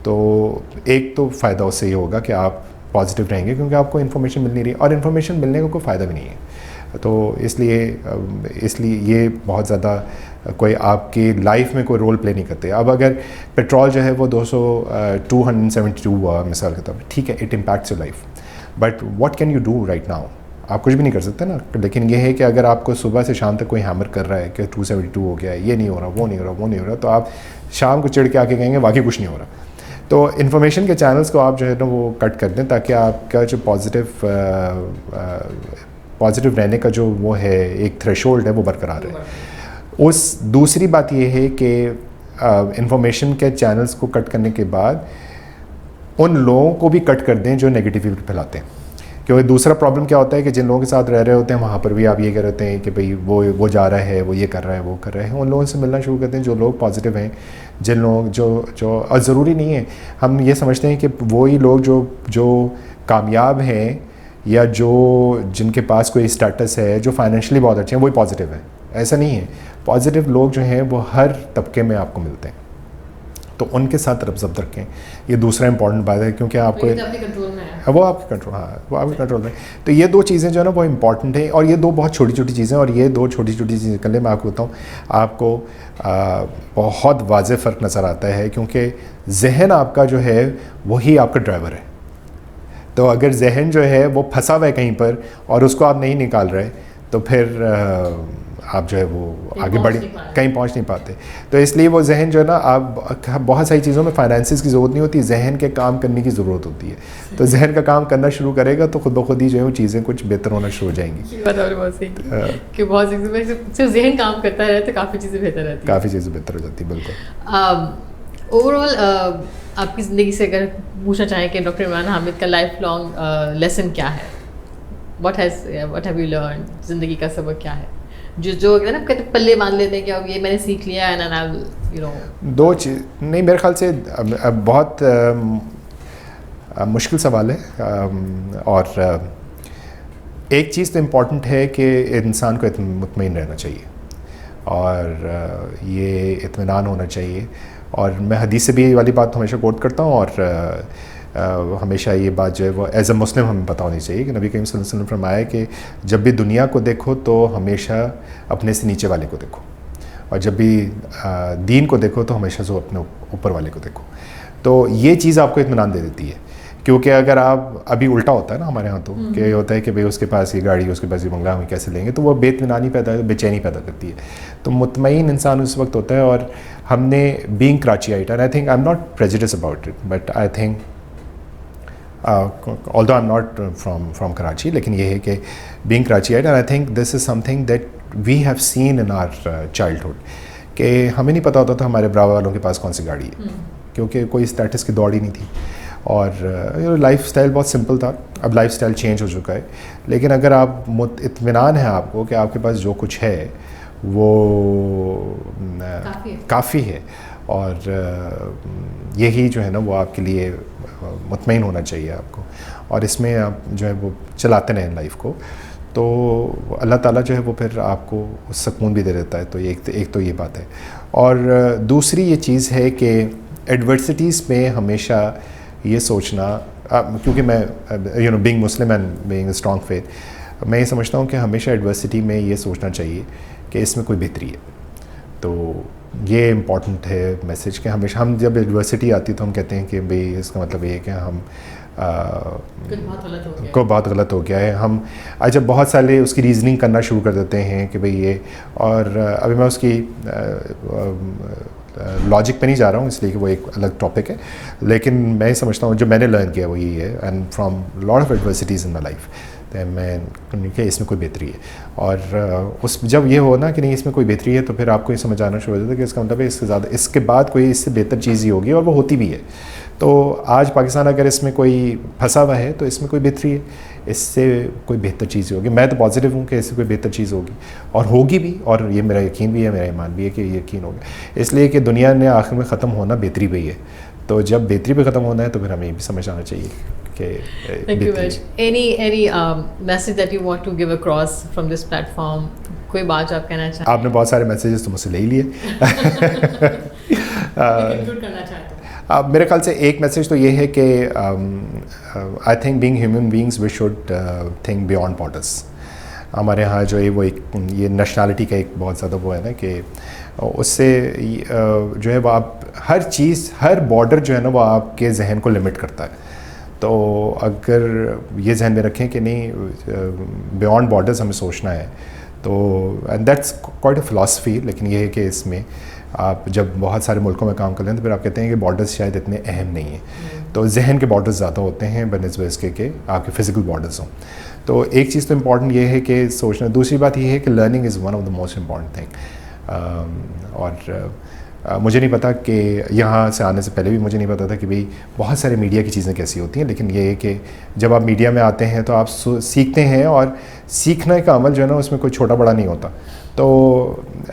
Speaker 2: تو ایک تو فائدہ اس سے یہ ہوگا کہ آپ پازیٹیو رہیں گے کیونکہ آپ کو انفارمیشن مل نہیں رہی, اور انفارمیشن ملنے کا کوئی فائدہ بھی نہیں ہے. تو اس لیے یہ بہت زیادہ کوئی آپ کی لائف میں کوئی رول پلے نہیں کرتے. اب اگر پیٹرول جو ہے وہ 272 ہوا مثال کے طور پہ, ٹھیک ہے, it impacts your life, but what can you do right now, آپ کچھ بھی نہیں کر سکتے نا. لیکن یہ ہے کہ اگر آپ کو صبح سے شام تک کوئی ہیمر کر رہا ہے کہ 272 ہو گیا ہے, یہ نہیں ہو رہا, وہ نہیں ہو رہا, وہ نہیں ہو رہا, تو آپ شام کو چڑھ کے آ کے کہیں گے واقعی کچھ نہیں ہو رہا. تو انفارمیشن کے چینلز کو آپ جو ہے نا وہ کٹ کر دیں تاکہ آپ کا جو پازیٹیو رہنے کا جو وہ ہے ایک تھریشولڈ ہے وہ برقرار رہے. اس دوسری بات یہ ہے کہ انفارمیشن کے چینلز کو کٹ کرنے کے بعد ان لوگوں کو بھی کٹ کر دیں جو نگیٹیوٹی پھیلاتے ہیں. کیونکہ دوسرا پرابلم کیا ہوتا ہے کہ جن لوگوں کے ساتھ رہ رہے ہوتے ہیں وہاں پر بھی آپ یہ کہہ رہتے ہیں کہ بھئی وہ جا رہا ہے, وہ یہ کر رہا ہے, وہ کر رہے ہیں. ان لوگوں سے ملنا شروع کرتے ہیں جو لوگ پازیٹیو ہیں, جن لوگ جو اور ضروری نہیں ہے ہم یہ سمجھتے ہیں کہ وہی لوگ جو کامیاب ہیں یا جن کے پاس کوئی اسٹیٹس ہے, جو فائنینشلی بہت اچھے ہیں, وہی پازیٹیو ہیں. ایسا نہیں ہے. پازیٹیو لوگ جو ہیں وہ ہر طبقے میں آپ کو ملتے ہیں, تو ان کے ساتھ رب ضبط رکھیں. یہ دوسرا امپورٹنٹ بات ہے کیونکہ آپ کو وہ آپ کے کنٹرول, ہاں وہ آپ کے کنٹرول میں. تو یہ دو چیزیں جو ہے نا وہ امپورٹنٹ ہیں, اور یہ دو بہت چھوٹی چھوٹی چیزیں, اور یہ دو چھوٹی چھوٹی چیزیں کر لیں. میں آپ کو بتاؤں, آپ کو بہت واضح فرق نظر آتا ہے کیونکہ ذہن آپ کا جو ہے وہی آپ کا ڈرائیور ہے. تو اگر ذہن جو ہے وہ پھنسا ہوا ہے کہیں پر اور اس کو آپ نہیں نکال رہے تو پھر آپ جو ہے وہ آگے کہیں پہنچ نہیں پاتے. تو اس لیے وہ ذہن جو ہے نا, آپ بہت ساری چیزوں میں فائنینسز کی ضرورت نہیں ہوتی, ذہن کے کام کرنے کی ضرورت ہوتی ہے. تو ذہن کا کام کرنا شروع کرے گا تو خود بخود ہی جو ہے وہ چیزیں کچھ بہتر ہونا شروع ہو جائیں گی.
Speaker 1: کہ بہت صرف ذہن کام کرتا رہے تو کافی چیزیں بہتر رہتی,
Speaker 2: کافی چیزیں بہتر ہو جاتی. بالکل.
Speaker 1: اوور آل آپ کی زندگی سے اگر پوچھنا چاہیں کہ ڈاکٹر عمران حامد کا لائف لانگ لیسن کیا ہے, واٹ ہیو یو لرن, زندگی کا سبق کیا ہے جو نا کہتے پلے باندھ لیتے ہیں کہ یہ میں نے سیکھ لیا ہے.
Speaker 2: دو چیز نہیں, میرے خیال سے بہت مشکل سوال ہے, اور ایک چیز تو امپورٹنٹ ہے کہ انسان کو مطمئن رہنا چاہیے, اور یہ اطمینان ہونا چاہیے. اور میں حدیث سے بھی یہ والی بات ہمیشہ کوٹ کرتا ہوں, اور ہمیشہ یہ بات جو ہے وہ ایز اے مسلم ہمیں پتہ ہونی چاہیے کہ نبی کریم صلی اللہ علیہ وسلم فرمایا کہ جب بھی دنیا کو دیکھو تو ہمیشہ اپنے سے نیچے والے کو دیکھو, اور جب بھی دین کو دیکھو تو ہمیشہ جو اپنے اوپر والے کو دیکھو. تو یہ چیز آپ کو اطمینان دے دیتی ہے, کیونکہ اگر آپ ابھی الٹا ہوتا ہے نا ہمارے ہاں, تو کہ یہ ہوتا ہے کہ بھئی اس کے پاس یہ گاڑی, اس کے پاس یہ بنگلہ, ہم کیسے لیں گے, تو وہ بے اطمینانی بے چینی پیدا کرتی ہے. تو مطمئن انسان اس وقت ہوتا ہے. اور ہم نے being Karachiite, and I think I am not prejudiced about it, but I think although I'm not from Karachi, لیکن یہ ہے کہ being Karachiite, and I think this is something that we have seen in our childhood, کہ ہمیں نہیں پتہ ہوتا تھا ہمارے براوا والوں کے پاس کون سی گاڑی ہے, کیونکہ کوئی اسٹیٹس کی دوڑ ہی نہیں تھی, اور لائف اسٹائل بہت سمپل تھا. اب لائف اسٹائل چینج ہو چکا ہے, لیکن اگر آپ اطمینان ہے آپ کو کہ آپ کے پاس جو کچھ ہے وہ کافی ہے, اور یہی جو ہے نا وہ آپ کے لیے مطمئن ہونا چاہیے آپ کو, اور اس میں آپ جو ہے وہ چلاتے رہیں لائف کو, تو اللہ تعالیٰ جو ہے وہ پھر آپ کو سکون بھی دے دیتا ہے. تو ایک تو یہ بات ہے. اور دوسری یہ چیز ہے کہ ایڈورسٹیز میں ہمیشہ یہ سوچنا, کیونکہ میں being Muslim and being a strong faith, میں یہ سمجھتا ہوں کہ ہمیشہ ایڈورسٹی میں یہ سوچنا چاہیے کہ اس میں کوئی بہتری ہے. تو یہ امپورٹنٹ ہے میسیج کہ ہمیشہ ہم جب ایڈورسٹی آتی تو ہم کہتے ہیں کہ بھئی اس کا مطلب یہ ہے کہ ہم کو بہت غلط ہو گیا ہے. ہم جب بہت سارے اس کی ریزننگ کرنا شروع کر دیتے ہیں کہ بھئی یہ, اور ابھی میں اس کی لاجک پہ نہیں جا رہا ہوں اس لیے کہ وہ ایک الگ ٹاپک ہے, لیکن میں سمجھتا ہوں جو میں نے لرن کیا وہ یہی ہے, and from lot of adversities in my life, میں کہ اس میں کوئی بہتری ہے. اور جب یہ ہو نا کہ نہیں اس میں کوئی بہتری ہے تو پھر آپ کو یہ سمجھ آنا شروع ہو جاتا ہے کہ اس کا مطلب ہے اس سے زیادہ اس کے بعد کوئی اس سے بہتر چیز ہی ہوگی, اور وہ ہوتی بھی ہے. تو آج پاکستان اگر اس میں کوئی پھنسا ہوا ہے تو اس میں کوئی بہتری ہے, اس سے کوئی بہتر چیز ہوگی. میں تو پازیٹیو ہوں کہ اس سے کوئی بہتر چیز ہوگی, اور ہوگی بھی, اور یہ میرا یقین بھی ہے, میرا ایمان بھی ہے کہ یہ یقین ہوگا, اس لیے کہ دنیا نے آخر میں ختم ہونا بہتری پہ ہی ہے. تو جب بہتری پہ ختم ہونا ہے تو پھر ہمیں یہ بھی سمجھ آنا چاہیے کہ
Speaker 1: any message that you want to give across from this platform, کوئی بات جو آپ کہنا چاہیں.
Speaker 2: آپ نے بہت سارے میسیجز تو مجھ سے لے ہی لیے. میرے خیال سے ایک میسیج تو یہ ہے کہ I think being human beings we should think beyond borders. ہمارے یہاں جو ہے وہ ایک یہ نیشنلٹی کا ایک بہت زیادہ وہ ہے نا کہ اس سے جو ہے وہ آپ ہر چیز, ہر بارڈر جو ہے نا وہ آپ کے ذہن کو لمٹ کرتا ہے. تو اگر یہ ذہن میں رکھیں کہ نہیں بیانڈ بارڈرز ہمیں سوچنا ہے, تو and that's quite a philosophy. لیکن یہ ہے کہ اس میں آپ جب بہت سارے ملکوں میں کام کر لیں تو پھر آپ کہتے ہیں کہ بارڈرز شاید اتنے اہم نہیں ہیں, تو ذہن کے بارڈرز زیادہ ہوتے ہیں بنسبت اس کے کہ آپ کے فزیکل بارڈرز ہوں. تو ایک چیز تو امپورٹنٹ یہ ہے کہ سوچنا. دوسری بات یہ ہے کہ learning is one of the most important thing. اور مجھے نہیں پتا کہ یہاں سے آنے سے پہلے بھی مجھے نہیں پتا تھا کہ بھئی بہت سارے میڈیا کی چیزیں کیسی ہوتی ہیں, لیکن یہ ہے کہ جب آپ میڈیا میں آتے ہیں تو آپ سیکھتے ہیں, اور سیکھنے کا عمل جو ہے نا اس میں کوئی چھوٹا بڑا نہیں ہوتا. تو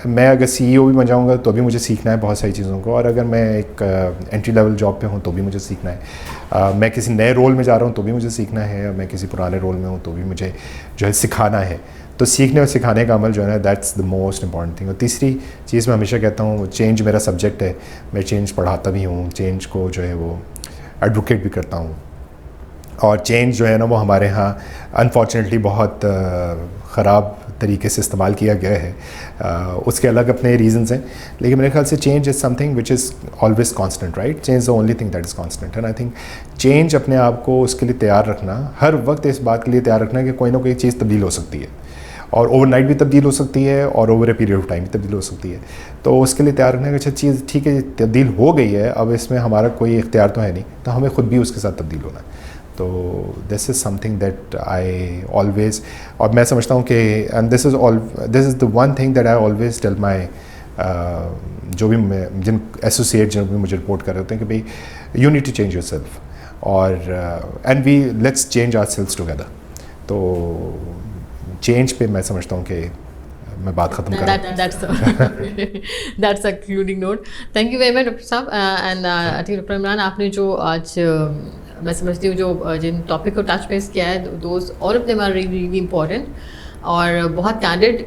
Speaker 2: میں اگر CEO بھی بن جاؤں گا تو بھی مجھے سیکھنا ہے بہت ساری چیزوں کو, اور اگر میں ایک انٹری لیول جاب پہ ہوں تو بھی مجھے سیکھنا ہے. میں کسی نئے رول میں جا رہا ہوں تو بھی مجھے سیکھنا ہے, اور میں کسی پرانے رول میں ہوں تو بھی مجھے جو ہے سکھانا ہے. تو سیکھنے اور سکھانے کا عمل جو ہے نا that's the most important thing. اور تیسری چیز میں ہمیشہ کہتا ہوں, چینج میرا سبجیکٹ ہے, میں چینج پڑھاتا بھی ہوں, چینج کو جو ہے وہ ایڈوکیٹ بھی کرتا ہوں. اور چینج جو ہے نا وہ ہمارے ہاں انفارچونیٹلی بہت خراب طریقے سے استعمال کیا گیا ہے. اس کے الگ اپنے ریزنز ہیں, لیکن میرے خیال سے change is something which is always constant, right. Change the only thing that is constant. And I think change اپنے آپ کو اس کے لیے تیار رکھنا, ہر وقت اس بات کے لیے تیار رکھنا کہ کوئی نہ کوئی چیز تبدیل ہو سکتی ہے, اور اوور نائٹ بھی تبدیل ہو سکتی ہے, اور over a period of time بھی تبدیل ہو سکتی ہے. تو اس کے لیے تیار رکھنا کہ اچھا چیز ٹھیک ہے تبدیل ہو گئی ہے, اب اس میں ہمارا کوئی اختیار تو ہے نہیں, تو ہمیں خود بھی اس کے ساتھ تبدیل ہونا ہے. تو this is something that I always, اور میں سمجھتا ہوں کہ and this is the one thing that I always tell my جو بھی جن ایسوسیٹ جو بھی مجھے رپورٹ کر رہے ہوتے ہیں کہ بھائی you need to change yourself, اور and we let's change ourselves together. تو چینج پہ میں سمجھتا ہوں کہ میں بات ختم کر رہا ہوں.
Speaker 1: That's a concluding note. Thank you very much doctor صاحب. اینڈ ڈاکٹر عمران, آپ نے جو آج میں سمجھتی ہوں جو جن ٹاپک کو ٹچ بیس کیا ہے, those all of them are really important, اور بہت کینڈیڈ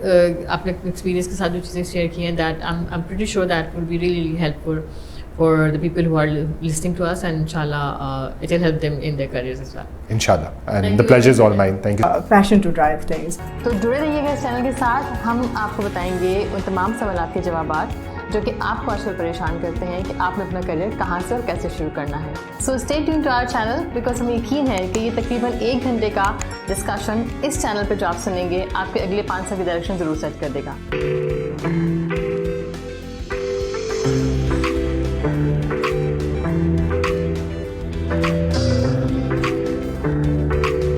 Speaker 1: آپ نے ایکسپیرینس کے ساتھ جو چیزیں شیئر کی ہیں, that I am pretty sure that will be really helpful for the people who are listening to us, and inshallah it will help them in their careers as well.
Speaker 2: Inshallah, and the pleasure is all mine. Thank you.
Speaker 3: Passion to drive things.
Speaker 1: تو جڑے رہیے گا اس channel کے ساتھ. ہم آپ کو بتائیں گے ان تمام سوالات کے جوابات جو کہ آپ کو آج کل پریشان کرتے ہیں کہ آپ نے اپنا کریئر کہاں سے اور کیسے شروع کرنا ہے. So stay tune to our channel, because ہمیں یقین ہے کہ یہ تقریباً 1 گھنٹے کا ڈسکشن اس چینل پہ جو آپ سنیں گے آپ کے اگلے 5 سال کی ڈائریکشن ضرور سیٹ کر دے گا.